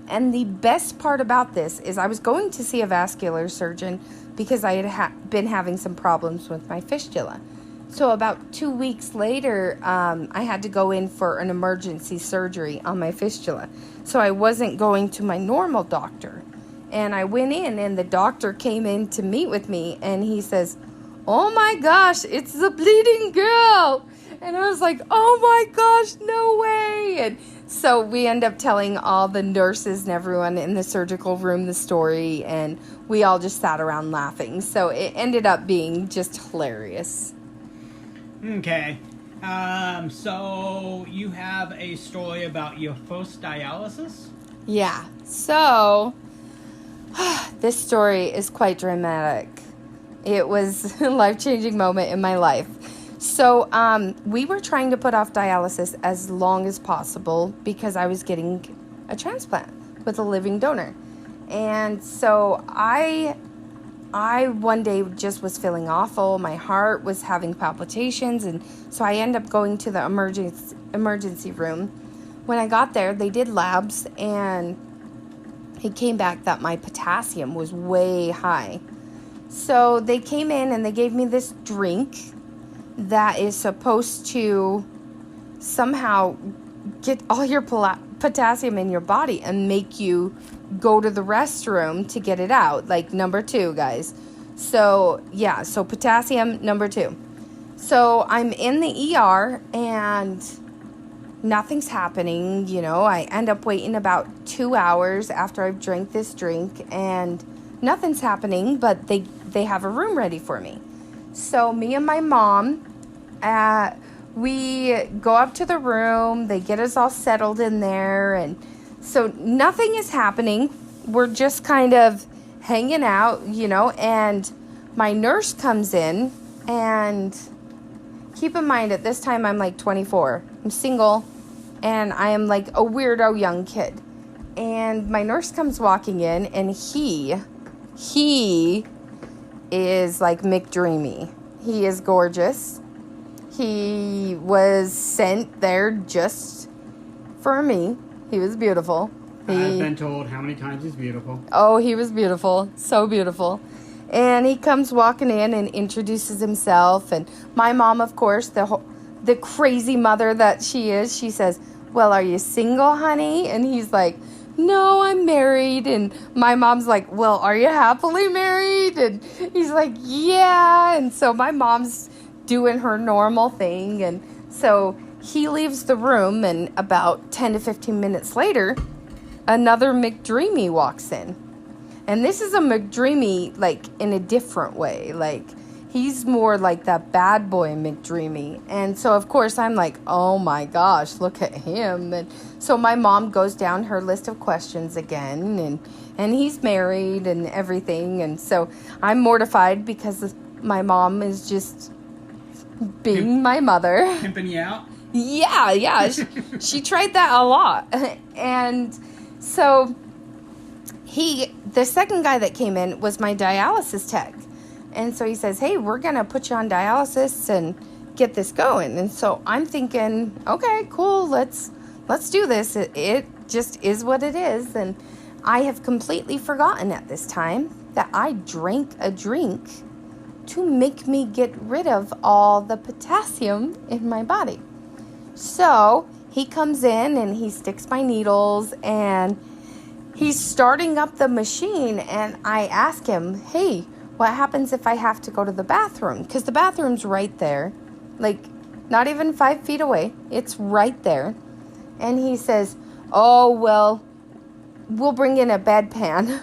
And the best part about this is I was going to see a vascular surgeon because I had been having some problems with my fistula. So about 2 weeks later, I had to go in for an emergency surgery on my fistula. So I wasn't going to my normal doctor. And I went in, and the doctor came in to meet with me, and he says, "Oh my gosh, it's the bleeding girl." And I was like, "Oh my gosh, no way." And so we end up telling all the nurses and everyone in the surgical room the story, and we all just sat around laughing. So it ended up being just hilarious. Okay. So you have a story about your first dialysis? Yeah. So this story is quite dramatic. It was a life-changing moment in my life. So we were trying to put off dialysis as long as possible because I was getting a transplant with a living donor. And so I one day just was feeling awful. My heart was having palpitations, and so I ended up going to the emergency room. When I got there, they did labs, and it came back that my potassium was way high. So they came in and they gave me this drink that is supposed to somehow get all your potassium in your body and make you go to the restroom to get it out, like number 2, guys. So yeah, so potassium number 2. So I'm in the ER and nothing's happening. You know, I end up waiting about 2 hours after I've drank this drink, and nothing's happening, but they have a room ready for me. So me and my mom, we go up to the room. They get us all settled in there, and so nothing is happening. We're just kind of hanging out, you know, and my nurse comes in, and keep in mind at this time I'm like 24. I'm single, and I am like a weirdo young kid. And my nurse comes walking in, and he is like McDreamy. He is gorgeous. He was sent there just for me. He was beautiful. I've been told how many times he's beautiful. Oh, he was beautiful. So beautiful. And he comes walking in and introduces himself. And my mom, of course, the crazy mother that she is, she says, "Well, are you single, honey?" And he's like, "No, I'm married." And my mom's like, "Well, are you happily married?" And he's like, "Yeah." And so my mom's doing her normal thing. And so he leaves the room, and about 10 to 15 minutes later, another McDreamy walks in. And this is a McDreamy, like, in a different way. Like, he's more like that bad boy McDreamy. And so, of course, I'm like, oh my gosh, look at him. And so my mom goes down her list of questions again, and he's married and everything. And so I'm mortified because my mom is just being my mother. Pimping you out? Yeah. She tried that a lot. And so the second guy that came in was my dialysis tech. And so he says, "Hey, we're going to put you on dialysis and get this going." And so I'm thinking, okay, cool. Let's do this. It just is what it is. And I have completely forgotten at this time that I drank a drink to make me get rid of all the potassium in my body. So he comes in and he sticks my needles, and he's starting up the machine, and I ask him, "Hey, what happens if I have to go to the bathroom?" Because the bathroom's right there, like not even 5 feet away. It's right there. And he says, "Oh, well, we'll bring in a bedpan."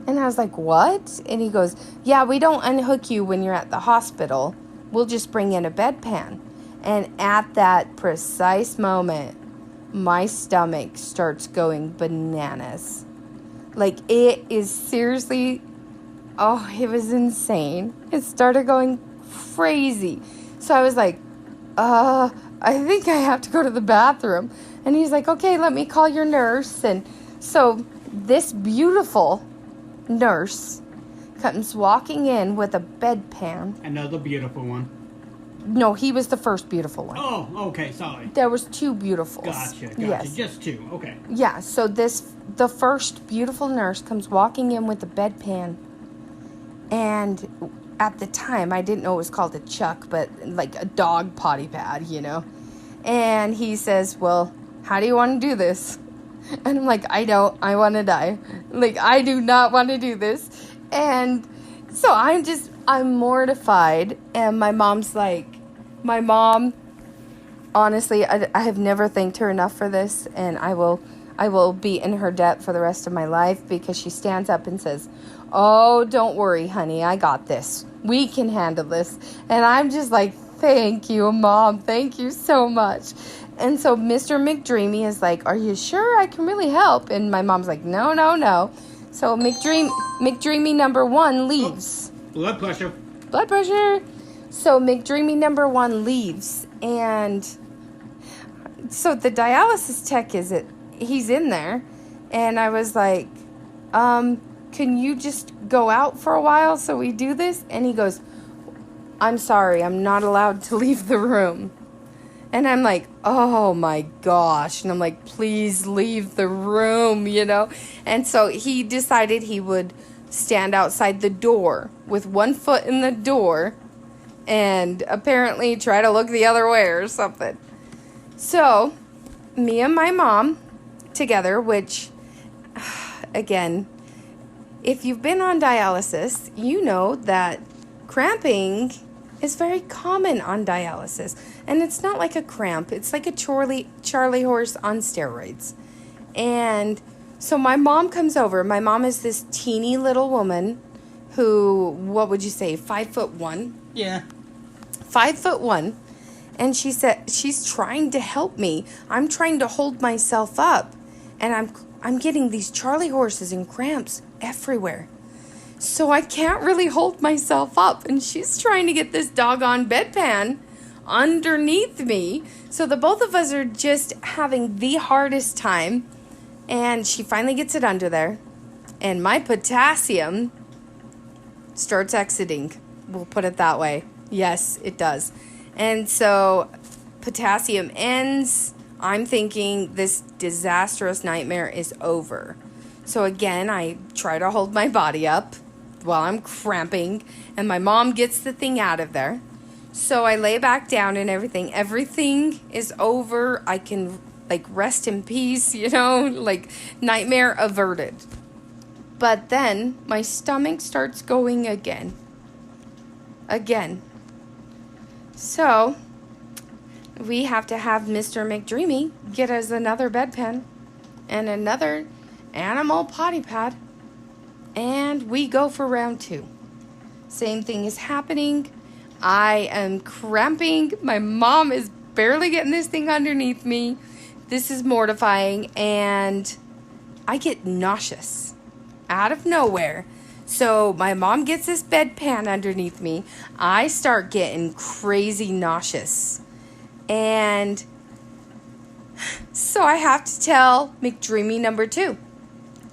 And I was like, "What?" And he goes, "Yeah, we don't unhook you when you're at the hospital. We'll just bring in a bedpan." And at that precise moment, my stomach starts going bananas. Like, it is seriously, it was insane. It started going crazy. So I was like, I think I have to go to the bathroom. And he's like, "Okay, let me call your nurse." And so this beautiful nurse comes walking in with a bedpan. Another beautiful one. No, he was the first beautiful one. Oh, okay, sorry. There was 2 beautifuls. Gotcha. Yes. Just 2, okay. Yeah, so the first beautiful nurse comes walking in with a bedpan. And at the time, I didn't know it was called a chuck, but like a dog potty pad, you know. And he says, well, how do you want to do this? And I'm like, I want to die. Like, I do not want to do this. And so I'm mortified. And my mom, honestly, I have never thanked her enough for this. And I will be in her debt for the rest of my life, because she stands up and says, oh, don't worry, honey, I got this. We can handle this. And I'm just like, thank you, Mom. Thank you so much. And so Mr. McDreamy is like, are you sure I can really help? And my mom's like, no. So McDreamy number 1 leaves. Blood pressure. So McDreamy number 1 leaves. And so the dialysis tech he's in there. And I was like, can you just go out for a while so we do this? And he goes, I'm sorry, I'm not allowed to leave the room. And I'm like, oh my gosh. And I'm like, please leave the room, you know. And so he decided he would stand outside the door with 1 foot in the door and apparently try to look the other way or something. So me and my mom together, which, again, if you've been on dialysis, you know that cramping is very common on dialysis. And it's not like a cramp. It's like a Charlie horse on steroids. And so my mom comes over. My mom is this teeny little woman who, what would you say, 5'1"? Yeah. 5'1". And she said, she's trying to help me. I'm trying to hold myself up. And I'm getting these Charlie horses and cramps everywhere. So I can't really hold myself up. And she's trying to get this doggone bedpan underneath me. So the both of us are just having the hardest time. And she finally gets it under there. And my potassium starts exiting. We'll put it that way. Yes, it does. And so potassium ends. I'm thinking this disastrous nightmare is over. So again, I try to hold my body up while I'm cramping, and my mom gets the thing out of there. So I lay back down and everything. Everything is over. I can, rest in peace, nightmare averted. But then my stomach starts going again. So we have to have Mr. McDreamy get us another bedpan and another animal potty pad, and we go for round 2. Same thing is happening. I am cramping. My mom is barely getting this thing underneath me. This is mortifying, and I get nauseous out of nowhere. So my mom gets this bedpan underneath me. I start getting crazy nauseous. And so I have to tell McDreamy number 2,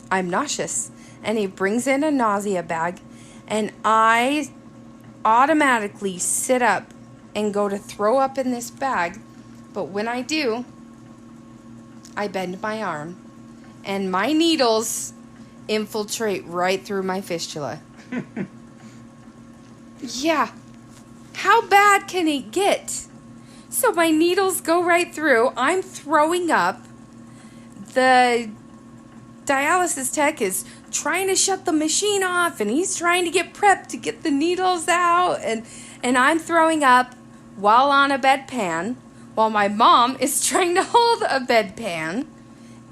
I'm nauseous. And he brings in a nausea bag, and I automatically sit up and go to throw up in this bag. But when I do, I bend my arm, and my needles infiltrate right through my fistula. Yeah. How bad can it get? So my needles go right through. I'm throwing up. The dialysis tech is trying to shut the machine off, and he's trying to get prepped to get the needles out, and I'm throwing up while on a bedpan, while my mom is trying to hold a bedpan,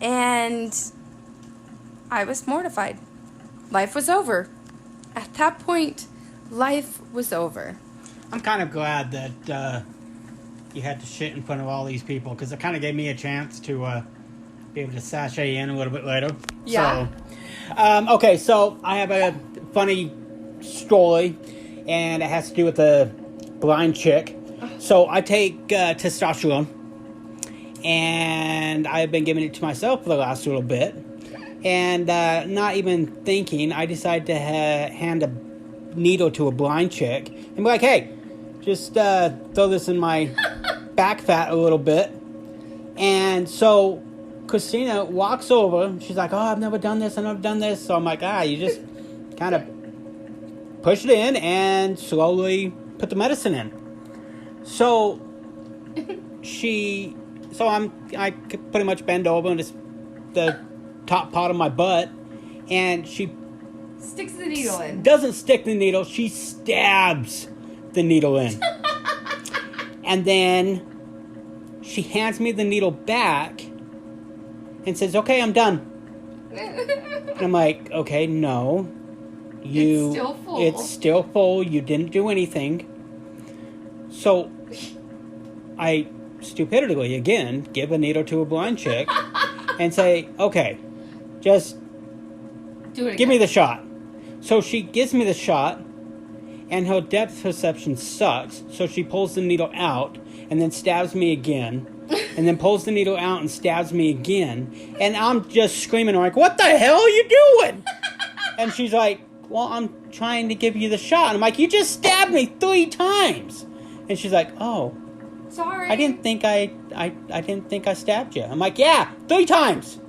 and I was mortified. Life was over. At that point, life was over. I'm kind of glad that you had to shit in front of all these people, because it kind of gave me a chance to be able to sashay in a little bit later. Yeah. So, okay, so I have a funny story, and it has to do with a blind chick. So I take testosterone, and I've been giving it to myself for the last little bit. And not even thinking, I decided to hand a needle to a blind chick and be like, hey, just throw this in my back fat a little bit. And so Christina walks over. She's like, oh, I've never done this. So I'm like, you just kind of push it in and slowly put the medicine in. So I pretty much bend over and just the top part of my butt, and she sticks the needle in. Doesn't stick the needle, she stabs the needle in. And then she hands me the needle back and says, okay, I'm done. And I'm like, okay, no. It's still full. You didn't do anything. So I stupidly again give a needle to a blind chick and say, okay, just give me the shot. So she gives me the shot, and her depth perception sucks, so she pulls the needle out and then stabs me again, and then pulls the needle out and stabs me again, and I'm just screaming like, what the hell are you doing? And she's like, well, I'm trying to give you the shot. And I'm like, you just stabbed me 3 times. And she's like, oh, sorry, I didn't think I didn't think I stabbed you. I'm like, yeah, 3 times.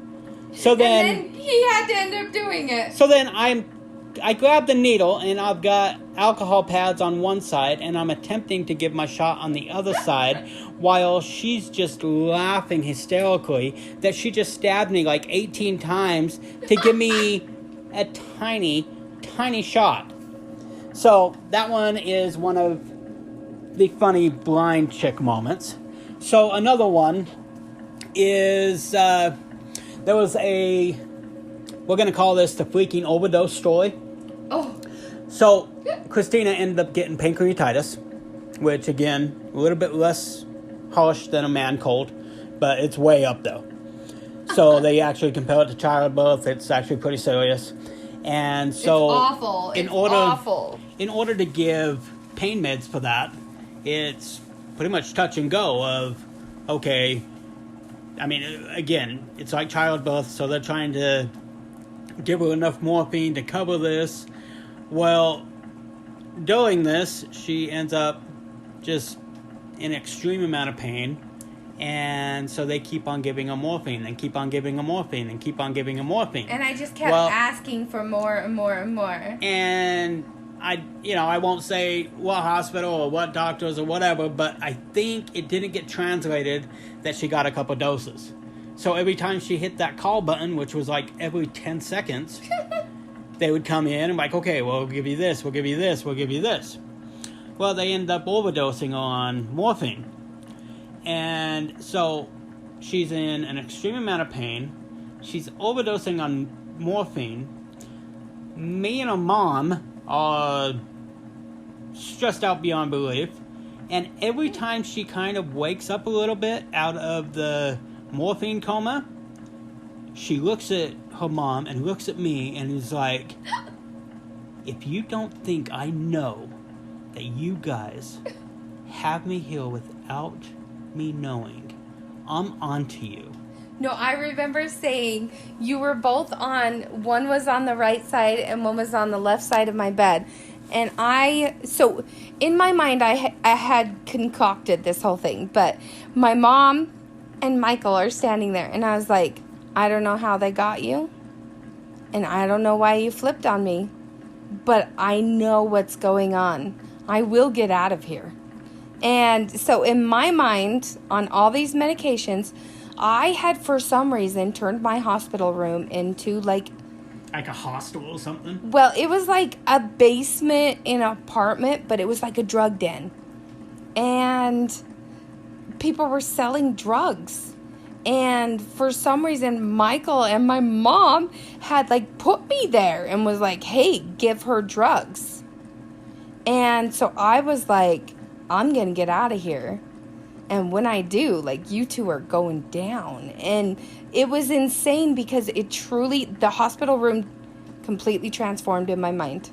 So then, and then he had to end up doing it. So then I grab the needle, and I've got alcohol pads on one side, and I'm attempting to give my shot on the other side, while she's just laughing hysterically that she just stabbed me like 18 times to give me a tiny shot. So that one is one of the funny blind chick moments. So another one is there was we're going to call this the freaking overdose story. Oh. So Christina ended up getting pancreatitis, which again, a little bit less harsh than a man cold, but it's way up though. So they actually compare it to childbirth. It's actually pretty serious. And so it's awful. Awful. In order to give pain meds for that, it's pretty much touch and go of, okay, I mean, again, it's like childbirth, so they're trying to give her enough morphine to cover this. Well, doing this, she ends up just in extreme amount of pain, and so they keep on giving her morphine and keep on giving her morphine and keep on giving her morphine. And I just kept asking for more and more and more. And I won't say what hospital or what doctors or whatever, but I think it didn't get translated that she got a couple doses. So every time she hit that call button, which was like every 10 seconds, they would come in and like, okay, well, we'll give you this, we'll give you this, we'll give you this. Well, they end up overdosing on morphine. And so she's in an extreme amount of pain. She's overdosing on morphine. Me and her mom are stressed out beyond belief. And every time she kind of wakes up a little bit out of the morphine coma, she looks at her mom and looks at me and is like, if you don't think I know that you guys have me here without me knowing, I'm onto you. No, I remember saying you were both one was on the right side and one was on the left side of my bed. And so in my mind, I had concocted this whole thing, but my mom and Michael are standing there, and I was like, I don't know how they got you, and I don't know why you flipped on me, but I know what's going on. I will get out of here. And so in my mind, on all these medications, I had for some reason turned my hospital room into like a hostel or something? Well, it was like a basement in an apartment, but it was like a drug den. And people were selling drugs. And for some reason, Michael and my mom had like put me there and was like, hey, give her drugs. And so I was like, I'm going to get out of here. And when I do, like, you two are going down. And it was insane because the hospital room completely transformed in my mind.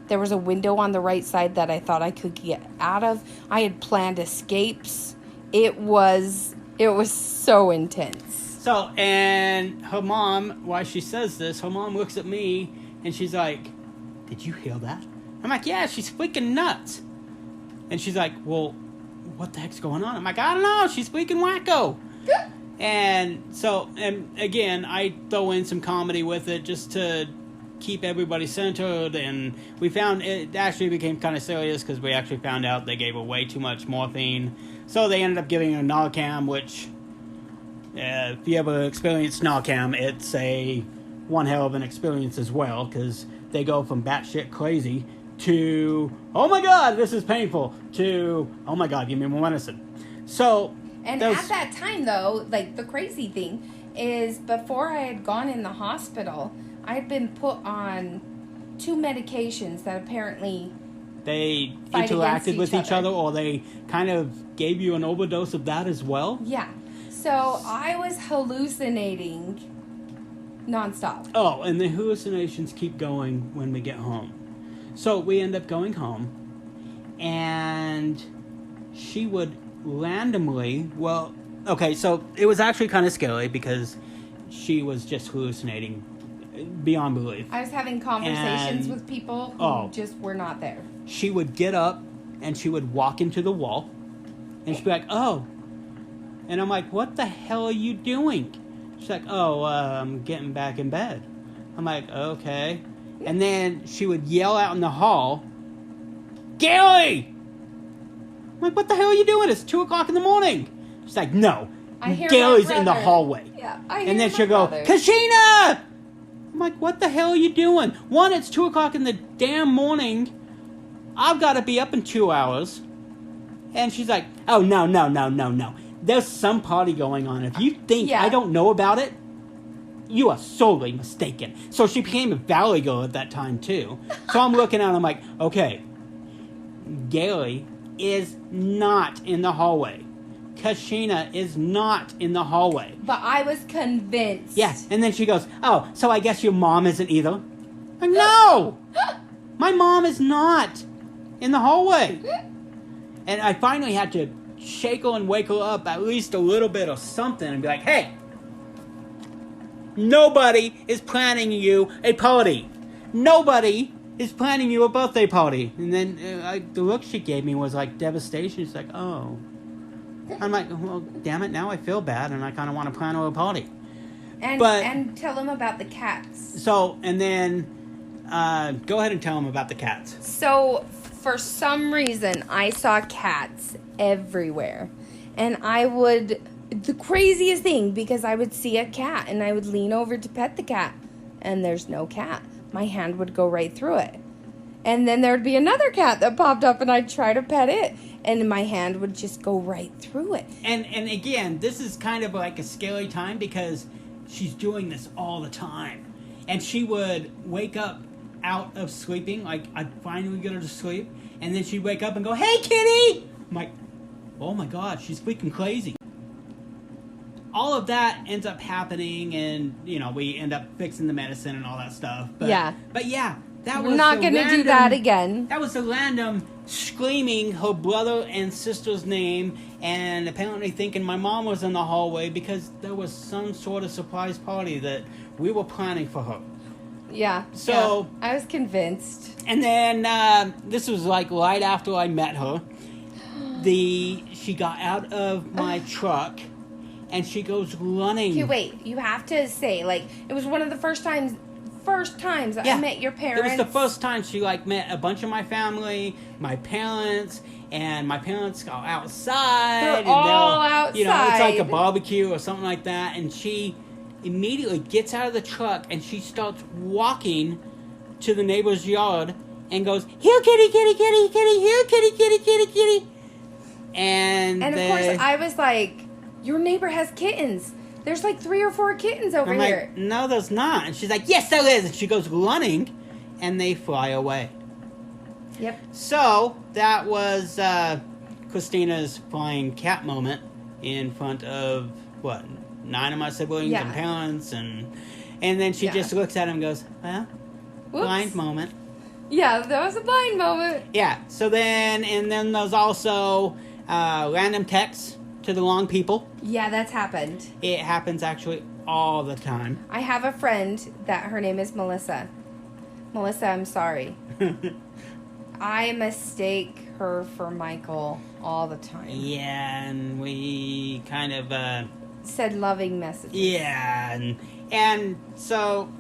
There was a window on the right side that I thought I could get out of. I had planned escapes. It was so intense. So, and her mom, while she says this, her mom looks at me and she's like, did you hear that? I'm like, yeah, she's freaking nuts. And she's like, well, what the heck's going on? I'm like, I don't know, she's freaking wacko. And so, and again, I throw in some comedy with it just to keep everybody centered. And we found it actually became kind of serious because we actually found out they gave her way too much morphine. So they ended up giving her Narcan, which, if you ever experienced Narcan, it's one hell of an experience as well, because they go from batshit crazy to, oh my god, this is painful, to, oh my god, give me more medicine. So, and at that time, though, like, the crazy thing is, before I had gone in the hospital, I had been put on 2 medications that apparently they interacted with each other, or they kind of gave you an overdose of that as well. Yeah. So I was hallucinating nonstop. Oh, and the hallucinations keep going when we get home. So we end up going home, and she would randomly, well, okay, so it was actually kind of scary because she was just hallucinating beyond belief. I was having conversations with people who just were not there. She would get up and she would walk into the wall and she'd be like, oh. And I'm like, what the hell are you doing? She's like, I'm getting back in bed. I'm like, okay. And then she would yell out in the hall, Gary! I'm like, what the hell are you doing? It's 2 o'clock in the morning. She's like, no. Gary's in the hallway. Yeah, and then she'll go, Christina! I'm like, what the hell are you doing? One, it's 2 o'clock in the damn morning. I've got to be up in 2 hours. And she's like, oh, no. There's some party going on. If you think I don't know about it, you are sorely mistaken. So she became a valley girl at that time, too. So I'm looking at her, I'm like, okay, Gary is not in the hallway. Kashina is not in the hallway. But I was convinced. Yes, and then she goes, oh, so I guess your mom isn't either? Like, no! My mom is not in the hallway. And I finally had to shake her and wake her up at least a little bit or something and be like, hey, nobody is planning you a party. Nobody is planning you a birthday party. And then the look she gave me was like devastation. She's like, oh. I'm like, well, damn it, now I feel bad and I kind of want to plan her a party. And tell them about the cats. So, and then go ahead and tell them about the cats. So, for some reason, I saw cats everywhere. And the craziest thing, because I would see a cat and I would lean over to pet the cat and there's no cat. My hand would go right through it. And then there'd be another cat that popped up and I'd try to pet it and my hand would just go right through it. And again, this is kind of like a scary time because she's doing this all the time. And she would wake up out of sleeping, like I'd finally get her to sleep, and then she'd wake up and go, hey kitty! I'm like, oh my god, she's freaking crazy. All of that ends up happening and, we end up fixing the medicine and all that stuff. But yeah, that was not going to do that again. That was a random screaming her brother and sister's name and apparently thinking my mom was in the hallway because there was some sort of surprise party that we were planning for her. Yeah. So I was convinced. And then this was like right after I met her. She got out of my truck and she goes running. Okay, wait. You have to say, like, it was one of the first times I met your parents. It was the first time she met a bunch of my family, my parents, and my parents go outside. They're all outside. It's like a barbecue or something like that. And she immediately gets out of the truck and she starts walking to the neighbor's yard and goes, here, kitty, kitty, kitty, kitty, here, kitty, kitty, kitty, kitty. And of course, I was like, your neighbor has kittens. There's 3 or 4 kittens over here. Like, no, there's not. And she's like, yes, there is. And she goes running, and they fly away. Yep. So, that was Christina's flying cat moment in front of, 9 of my siblings and parents. And then she just looks at him and goes, well, blind moment. Yeah, that was a blind moment. Yeah. So then, and then there's also random texts to the wrong people. Yeah, that's happened. It happens actually all the time. I have a friend that her name is Melissa. Melissa, I'm sorry. I mistake her for Michael all the time. Yeah, and we kind of said loving messages. Yeah, and so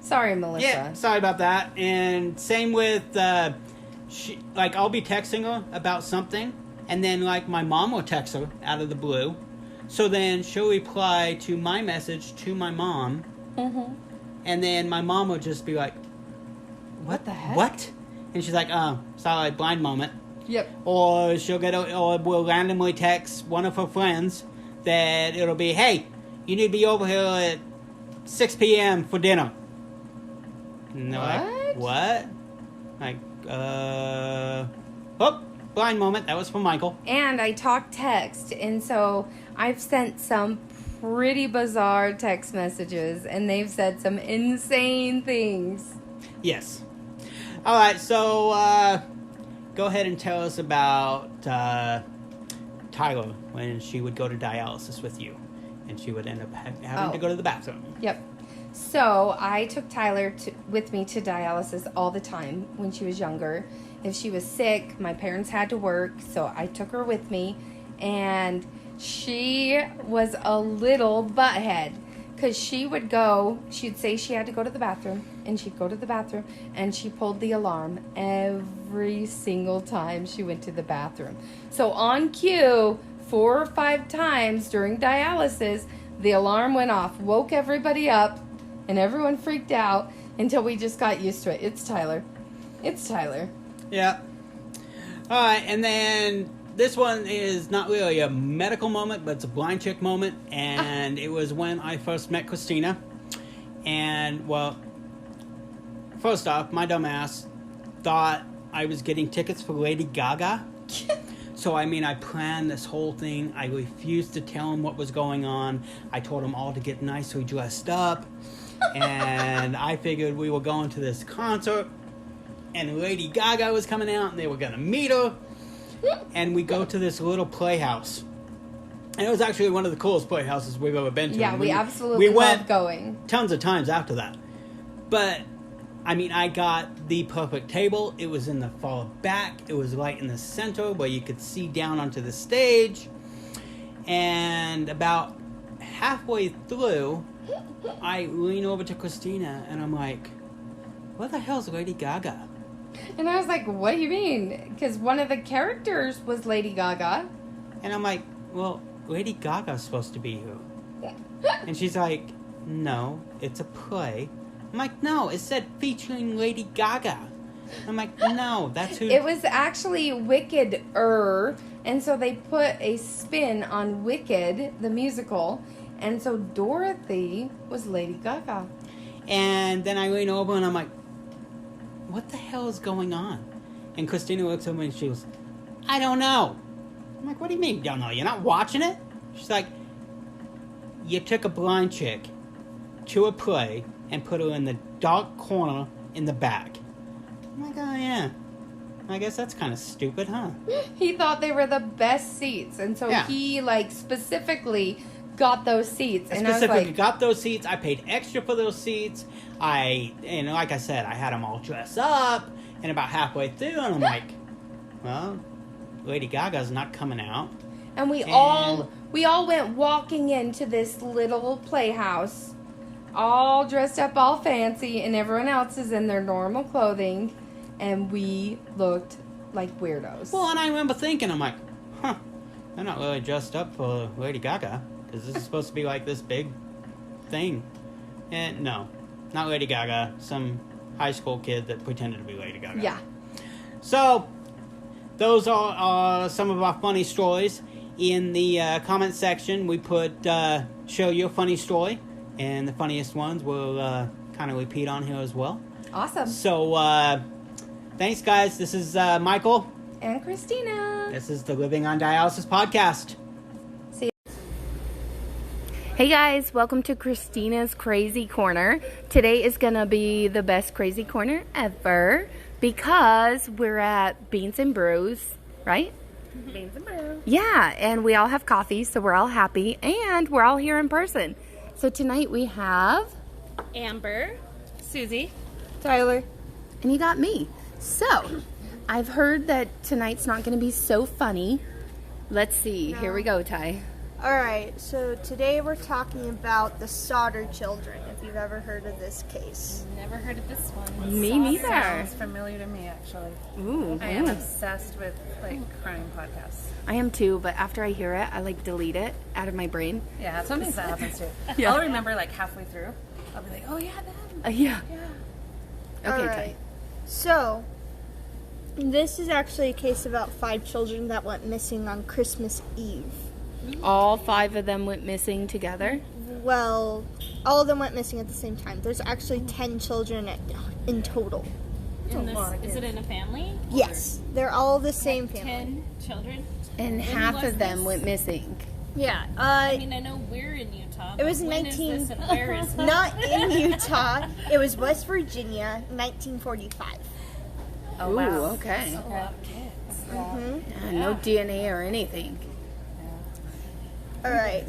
sorry, Melissa. Yeah, sorry about that. And same with I'll be texting her about something, and then my mom will text her out of the blue. So then she'll reply to my message to my mom, and then my mom will just be like, "What the heck? What?" And she's like, "Oh, sorry, blind moment." Yep. Or or we'll randomly text one of her friends that it'll be, "Hey, you need to be over here at 6 p.m. for dinner." And they're like, "What?" Oh, blind moment. That was for Michael. And I talk text, and so I've sent some pretty bizarre text messages, and they've said some insane things. Yes. All right, so go ahead and tell us about Tyler when she would go to dialysis with you, and she would end up having to go to the bathroom. Yep. So I took Tyler with me to dialysis all the time when she was younger. If she was sick, my parents had to work, so I took her with me, and she was a little butthead. Because she'd say she had to go to the bathroom, and she'd go to the bathroom, and she pulled the alarm every single time she went to the bathroom. So on cue, 4 or 5 times during dialysis, the alarm went off, woke everybody up, and everyone freaked out until we just got used to it. It's Tyler. It's Tyler. Yeah. All right, and then this one is not really a medical moment, but it's a blind chick moment. And it was when I first met Christina. And, well, first off, my dumb ass thought I was getting tickets for Lady Gaga. So, I planned this whole thing. I refused to tell him what was going on. I told them all to get nicely dressed up. And I figured we were going to this concert. And Lady Gaga was coming out, and they were going to meet her. And we go to this little playhouse. And it was actually one of the coolest playhouses we've ever been to. Yeah, we absolutely loved going. Tons of times after that. But, I got the perfect table. It was in the far back. It was right in the center where you could see down onto the stage. And about halfway through, I lean over to Christina, and I'm like, "What the hell's Lady Gaga?" And I was like, "What do you mean?" Because one of the characters was Lady Gaga. And I'm like, "Well, Lady Gaga's supposed to be here." And she's like, "No, it's a play." I'm like, "No, it said featuring Lady Gaga." I'm like, "No, that's who..." It was actually Wicked-er. And so they put a spin on Wicked, the musical. And so Dorothy was Lady Gaga. And then I lean over and I'm like, "What the hell is going on?" And Christina looks at me and she goes, "I don't know." I'm like, "What do you mean you don't know? You're not watching it?" She's like, "You took a blind chick to a play and put her in the dark corner in the back." I'm like, "Oh yeah, I guess that's kind of stupid, huh?" He thought they were the best seats. And so he specifically got those seats. And I was like, got those seats. I paid extra for those seats. And like I said, I had them all dressed up. And about halfway through, and I'm like, "Well, Lady Gaga's not coming out." And we all went walking into this little playhouse, all dressed up, all fancy, and everyone else is in their normal clothing, and we looked like weirdos. Well, and I remember thinking, I'm like, they're not really dressed up for Lady Gaga. Because this is supposed to be like this big thing. And no, not Lady Gaga. Some high school kid that pretended to be Lady Gaga. Yeah. So, those are some of our funny stories. In the comment section, we put, show your funny story. And the funniest ones we'll kind of repeat on here as well. Awesome. So, thanks guys. This is Michael. And Christina. This is the Living on Dialysis podcast. Hey guys, welcome to Christina's Crazy Corner. Today is going to be the best crazy corner ever because we're at Beans and Brews, right? Beans and brew. Yeah, and we all have coffee, so we're all happy, and we're all here in person. So tonight we have Amber, Suzie, Tyler, and you got me. So, I've heard that tonight's not going to be so funny. Let's see. Here we go, Ty. Alright, so today we're talking about the Sauter children, if you've ever heard of this case. Never heard of this one. Me neither. Sounds familiar to me, actually. Ooh. I am obsessed with, like, crime podcasts. I am too, but after I hear it, I like delete it out of my brain. Yeah, sometimes that happens too. Yeah. I'll remember, like, halfway through. I'll be like, oh, yeah, them. Yeah. Yeah. Okay, Alright, Ty. so this is actually a case about 5 children that went missing on Christmas Eve. All 5 of them went missing together? Well, all of them went missing at the same time. There's actually 10 children in total. Is it in a family? Yes, they're all the same family. 10 children? And When half was of them this? went missing. Yeah. I mean, I know we're in Utah. It was but when 19. Is this and where is it? Not in Utah. It was West Virginia, 1945. Oh, Ooh, wow. okay. That's a lot of kids. Yeah, no DNA or anything. All right.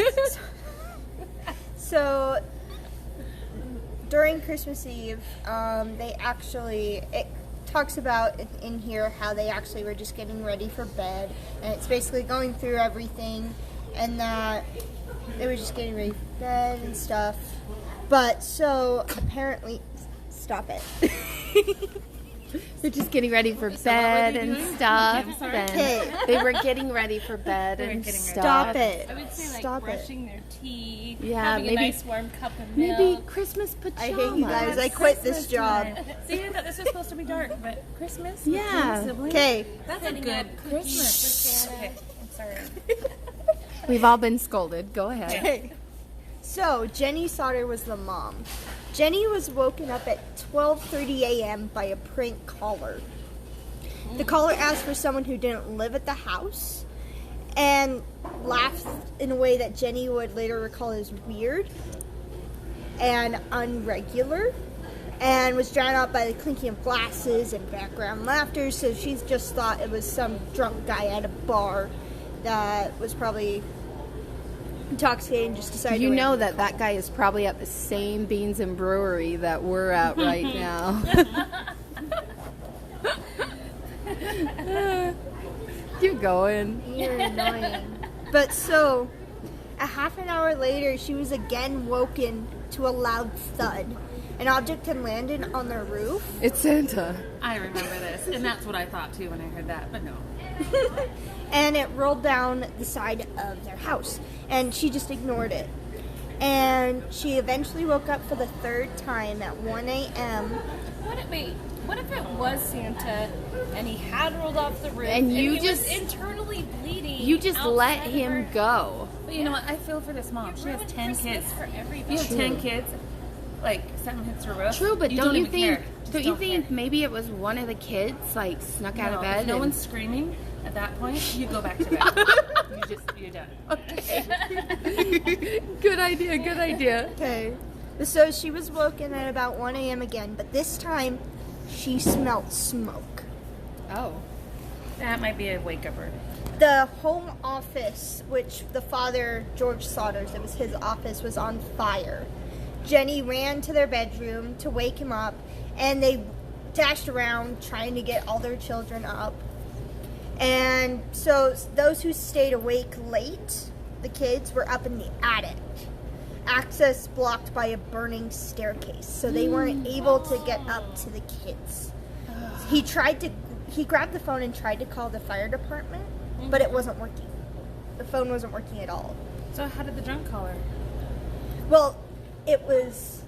So during Christmas Eve, it talks about in here how they actually were just getting ready for bed, and it's basically going through everything, and that they were just getting ready for bed and stuff. But so apparently, stop it. They're just getting ready for bed and stuff. Okay. And they were getting ready for bed and stuff. Stop it. I would say, like, Stop brushing their teeth, Yeah, having maybe- a nice warm cup of milk. Maybe Christmas pajamas. I hate you guys. I quit this job. See, I thought this was supposed to be dark, but Christmas? with Yeah. twin siblings? Okay. That's a good Christmas. Okay, I'm sorry. We've all been scolded. Go ahead. Okay. So Jenny Sauter was the mom. Jenny was woken up at 12:30 a.m. by a prank caller. The caller asked for someone who didn't live at the house and laughed in a way that Jenny would later recall as weird and unregular, and was drowned out by the clinking of glasses and background laughter, so she just thought it was some drunk guy at a bar that was probably intoxicated and just decided You to know randomly that guy is probably at the same Beans and Brewery that we're at right now. Keep going. You're annoying. But so, a half an hour later, she was again woken to a loud thud. An object had landed on their roof. It's Santa. I remember this, and that's what I thought too when I heard that, but no. And it rolled down the side of their house. And she just ignored it. And she eventually woke up for the 3rd time at 1 a.m. What if it was Santa and he had rolled off the roof And you he just- was internally bleeding? You just let outside of him her? go. But you know what? I feel for this mom. She has 10 kids. For everybody. You have 10 kids. Like, something hits her roof. True, but you don't you even think? care. Just Don't you think care. maybe it was one of the kids like snuck out of bed? If no and- one's screaming at that point, you go back to bed. You're done. Good idea. Good idea. Okay. So she was woken at about 1 a.m. again, but this time she smelled smoke. Oh. That might be a wake-upper. The home office, which the father, George Sauter's, it was his office, was on fire. Jenny ran to their bedroom to wake him up, and they dashed around trying to get all their children up. And so those who stayed awake late, the kids, were up in the attic. Access blocked by a burning staircase, so they weren't able to get up to the kids. He grabbed the phone and tried to call the fire department, but it wasn't working. The phone wasn't working at all. So how did the drunk call her? Well, it was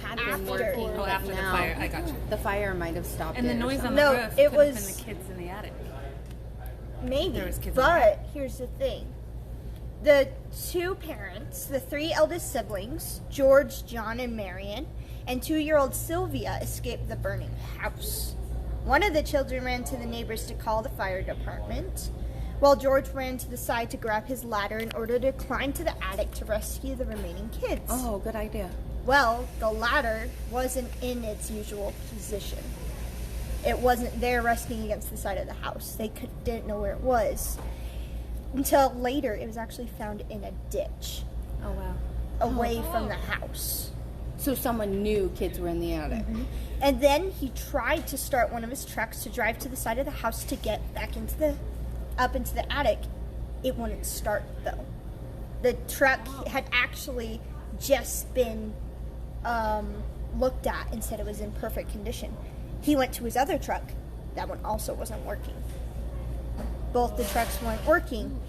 had after. been working. Oh, after the fire. I got you. The fire might have stopped And it the or noise on something. the No, roof it could was- have been the kids in the attic. Maybe, There was kids in but here's the thing. The 2 parents, the 3 eldest siblings, George, John, and Marion, and 2-year-old Sylvia escaped the burning house. One of the children ran to the neighbors to call the fire department, while George ran to the side to grab his ladder in order to climb to the attic to rescue the remaining kids. Oh, good idea. Well, the ladder wasn't in its usual position. It wasn't there resting against the side of the house. They didn't know where it was. Until later, it was actually found in a ditch. Oh, wow. Away from the house. So someone knew kids were in the attic. Mm-hmm. And then he tried to start one of his trucks to drive to the side of the house to get back up into the attic. It wouldn't start, though. The truck had actually just been looked at and said it was in perfect condition. He went to his other truck. That one also wasn't working. Both the trucks weren't working.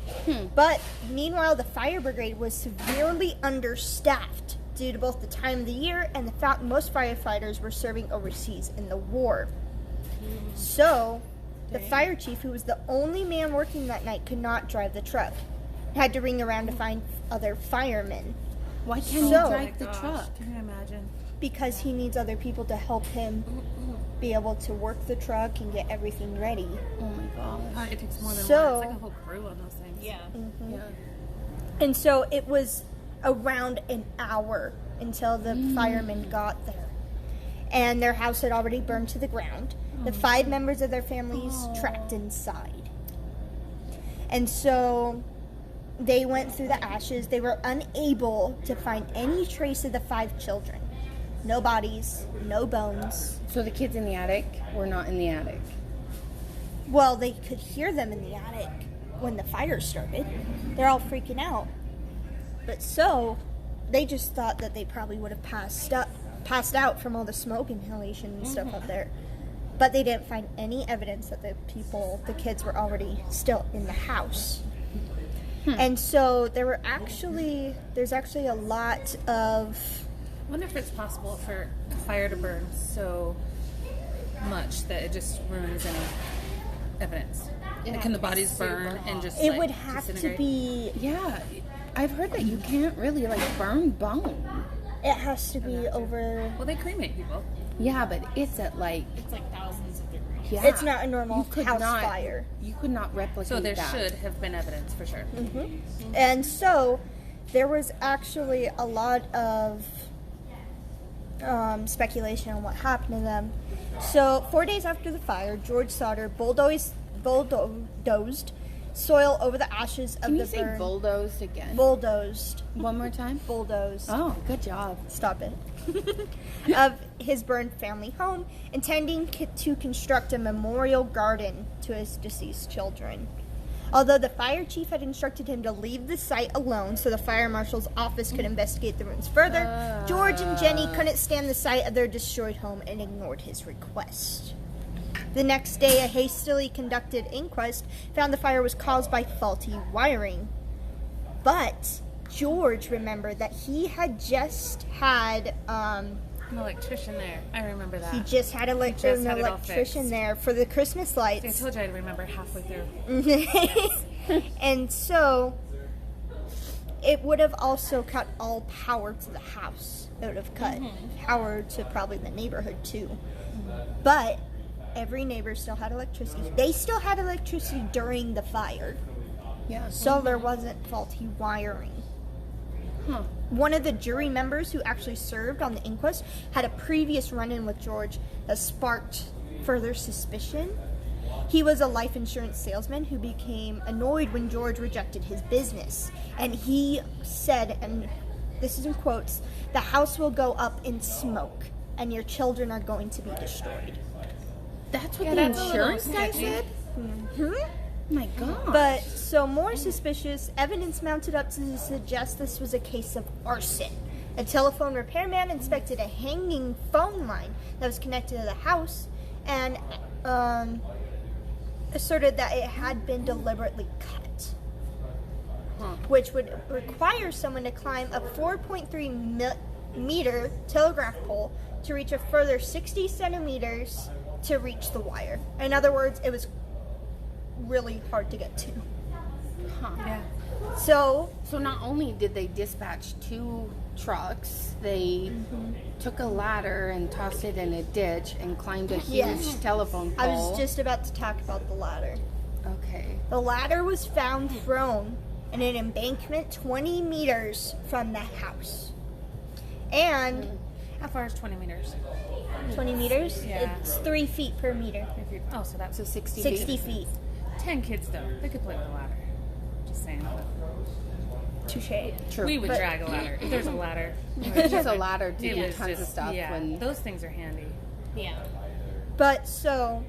But meanwhile, the fire brigade was severely understaffed due to both the time of the year and the fact most firefighters were serving overseas in the war. So, the fire chief, who was the only man working that night, could not drive the truck. Had to ring around to find other firemen. Why can't he drive the truck? Can you imagine? Because he needs other people to help him be able to work the truck and get everything ready. Oh my gosh. It takes more than So- one. It's like a whole crew on those things. Yeah. Mm-hmm. Yeah. And so it was around an hour until the firemen got there. And their house had already burned to the ground. The 5 members of their families trapped inside. And so they went through the ashes. They were unable to find any trace of the 5 children. No bodies, no bones. So the kids in the attic were not in the attic? Well, they could hear them in the attic when the fire started. They're all freaking out. But so, they just thought that they probably would have passed out from all the smoke inhalation and stuff up there. But they didn't find any evidence that the kids were already still in the house. And so there's actually a lot of... I wonder if it's possible for a fire to burn so much that it just ruins any evidence. Like, can the bodies burn and just It would have disintegrate? to be... Yeah. I've heard that you can't really, burn bone. It has to be over... Well, they cremate people. Yeah, but it's at, It's like thousands of degrees. Yeah. It's not a normal house fire. You could not replicate So there that. should have been evidence for sure. And so there was actually a lot of speculation on what happened to them. So 4 days after the fire, George Sauter bulldozed soil over the ashes of Can the you say burn. bulldozed again? Bulldozed. One more time? Bulldozed. Oh, good job. Stop it. Of his burned family home, intending to construct a memorial garden to his deceased children. Although the fire chief had instructed him to leave the site alone so the fire marshal's office could investigate the ruins further, George and Jenny couldn't stand the sight of their destroyed home and ignored his request. The next day, a hastily conducted inquest found the fire was caused by faulty wiring. But George remembered that he had just had An electrician there. I remember that. an electrician there for the Christmas lights. I told you I'd remember halfway through. And so it would have also cut all power to the house. It would have cut power to probably the neighborhood too. But every neighbor still had electricity. They still had electricity during the fire. Yeah. So there wasn't faulty wiring. One of the jury members who actually served on the inquest had a previous run-in with George that sparked further suspicion. He was a life insurance salesman who became annoyed when George rejected his business. And he said, and this is in quotes, "The house will go up in smoke and your children are going to be destroyed." That's what the insurance guy said? My God. But so more suspicious evidence mounted up to suggest this was a case of arson. A telephone repairman inspected a hanging phone line that was connected to the house and asserted that it had been deliberately cut, which would require someone to climb a 4.3 meter telegraph pole to reach a further 60 centimeters to reach the wire. In other words, it was really hard to get to. Yeah. So not only did they dispatch 2 trucks, they took a ladder and tossed it in a ditch and climbed a huge telephone pole. I was just about to talk about the ladder. Okay. The ladder was found thrown in an embankment 20 meters from the house. And how far is 20 meters? 20 meters? Yeah. It's 3 feet per meter. Oh, so that's 60 feet. 10 kids, though. They could play with a ladder. Just saying. Touche. True. We would But- drag a ladder. If there's a ladder. There's a ladder to It do was tons of just- stuff. Yeah, When those things are handy. Yeah. But so,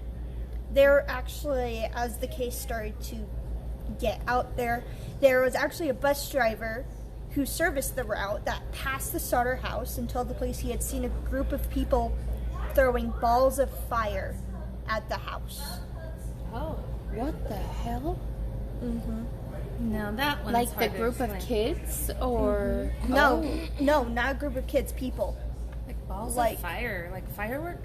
there actually, as the case started to get out there was actually a bus driver who serviced the route that passed the Sauter house and told the police he had seen a group of people throwing balls of fire at the house. Oh. what the hell? Now that one's Like the hard to group of explain. kids, or No, Oh. no, not a group of kids, people. Like balls Like- of fire, like firework.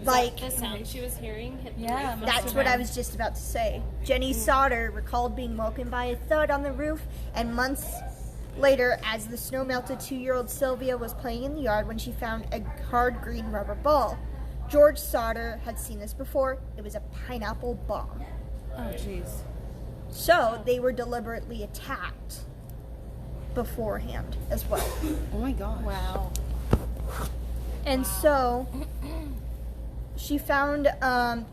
Like, The sound she was hearing hit the Yeah, roof. that's what I was just about to say. Jenny Sauter recalled being woken by a thud on the roof, and months later, as the snow melted, 2-year-old Sylvia was playing in the yard when she found a hard green rubber ball. George Sauter had seen this before. It was a pineapple bomb. Oh, jeez. So they were deliberately attacked beforehand as well. Oh my gosh. Wow. And so she found,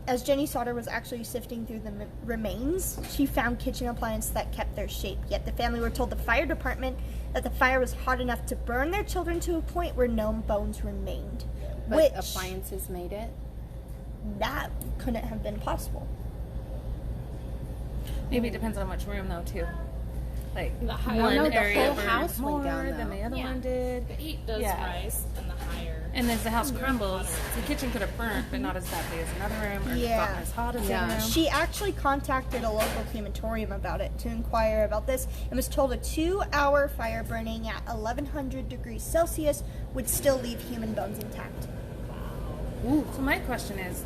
as Jenny Sauter was actually sifting through the remains, she found kitchen appliances that kept their shape. Yet the family were told the fire department that the fire was hot enough to burn their children to a point where no bones remained. But which, appliances made it? that couldn't have been possible. Maybe it depends on which room, though, too. Like, The higher- one No, the area whole burned house went more down, than though. the other Yeah. one did. The heat does Yeah. rise and the higher. And as the house crumbles, the kitchen could have burnt, but not as badly as another room, or Yeah. not as hot as the Yeah. other room. She actually contacted a local crematorium about it to inquire about this and was told a 2-hour fire burning at 1100 degrees Celsius would still leave human bones intact. Ooh. So my question is,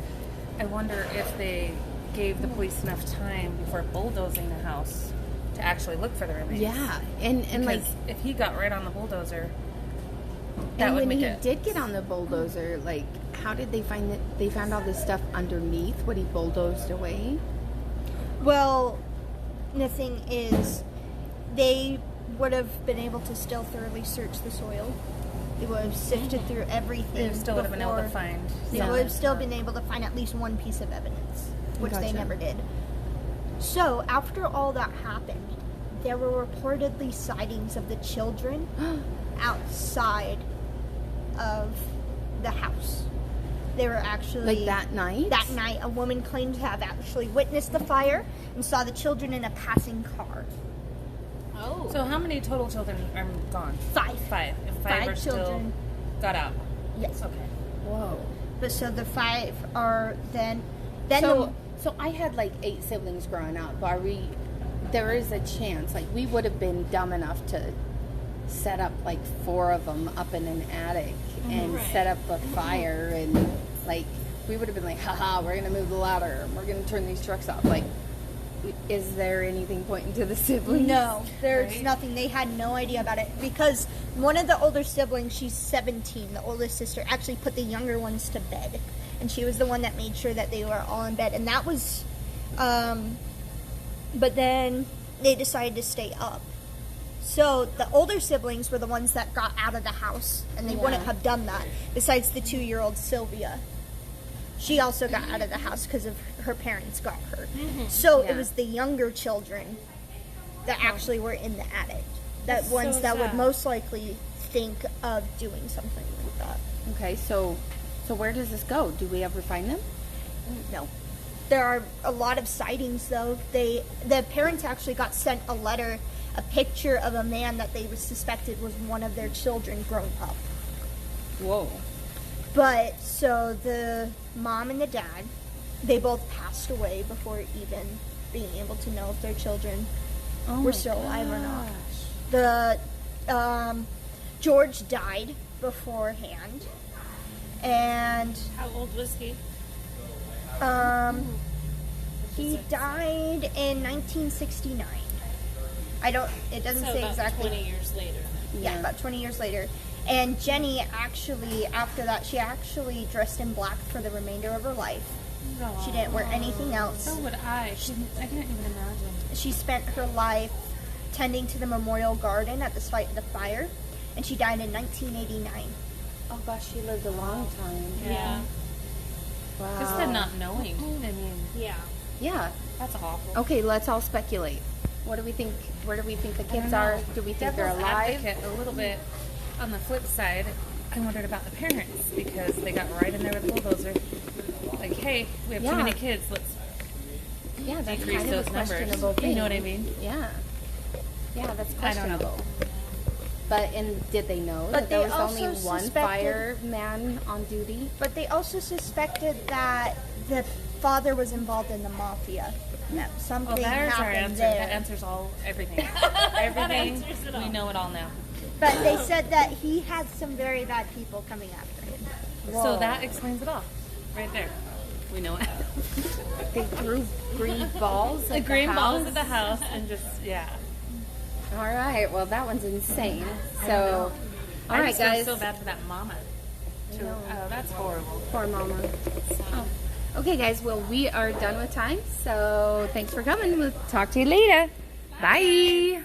I wonder if they gave the police enough time before bulldozing the house to actually look for the remains. Yeah, and like, Because if he got right on the bulldozer, that and would when make he it. did get on the bulldozer, like, how did they find that? They found all this stuff underneath what he bulldozed away. Well, the thing is, they would have been able to still thoroughly search the soil. They would have sifted through everything. They still would have been able to before- find. They some. would have still been able to find at least one piece of evidence, which they Gotcha. never did. So, after all that happened, there were reportedly sightings of the children outside of the house. They were actually... Like that night? That night, a woman claimed to have actually witnessed the fire and saw the children in a passing car. Oh. So how many total children are gone? 5. 5. And 5 5 are still children. got out. Yes. Okay. Whoa. But so the 5 are then So I had like 8 siblings growing up. But there is a chance, like, we would have been dumb enough to set up like 4 of them up in an attic and Right. set up a fire, and like we would have been like, haha, we're gonna move the ladder and we're gonna turn these trucks off. Like, is there anything pointing to the siblings? No, there's Right. nothing. They had no idea about it because one of the older siblings, she's 17, the oldest sister, actually put the younger ones to bed. And she was the one that made sure that they were all in bed. And that was, but then they decided to stay up. So the older siblings were the ones that got out of the house, and they wouldn't have done that, besides the 2-year-old Sylvia. She also got out of the house because of her parents got hurt. So it Yeah. was the younger children that actually were in the attic. That That's ones so that would sad. most likely think of doing something like that. Okay, so where does this go? Do we ever find them? No. There are a lot of sightings though. The parents actually got sent a letter, a picture of a man that they suspected was one of their children grown up. Whoa. But so the mom and the dad, they both passed away before even being able to know if their children were still alive or not. The George died beforehand, and How old was he? he died in 1969. It doesn't So say about exactly. 20 years later. Yeah, about 20 years later. And Jenny actually, after that, she actually dressed in black for the remainder of her life. She didn't wear anything else. So would I. I can't even imagine. She spent her life tending to the memorial garden at the site of the fire, and she died in 1989. Oh gosh, she lived a long time. Yeah. Wow. Just the not knowing. I mean, Yeah. Yeah. that's awful. Okay, let's all speculate. What do we think? Where do we think the kids are? Do we think they're Devil's alive? advocate a little bit. On the flip side, I wondered about the parents because they got right in there with the bulldozer. Like, hey, we have too many kids. Let's that's decrease kind those of a numbers. questionable thing. You know what I mean? Yeah, that's I don't know. questionable. But did they know that there was only one fireman on duty? But they also suspected that the father was involved in the mafia. That something there's our happened answer. there. That answers everything. Everything. We know it all now. But they said that he had some very bad people coming after him. So that explains it all, right there. We know it. They threw green balls. The green balls at the house, and just All right. Well, that one's insane. So, all right, guys. I feel so bad for that mama. Oh, that's horrible. Poor mama. Oh. Okay, guys. Well, we are done with time. So, thanks for coming. We'll talk to you later. Bye.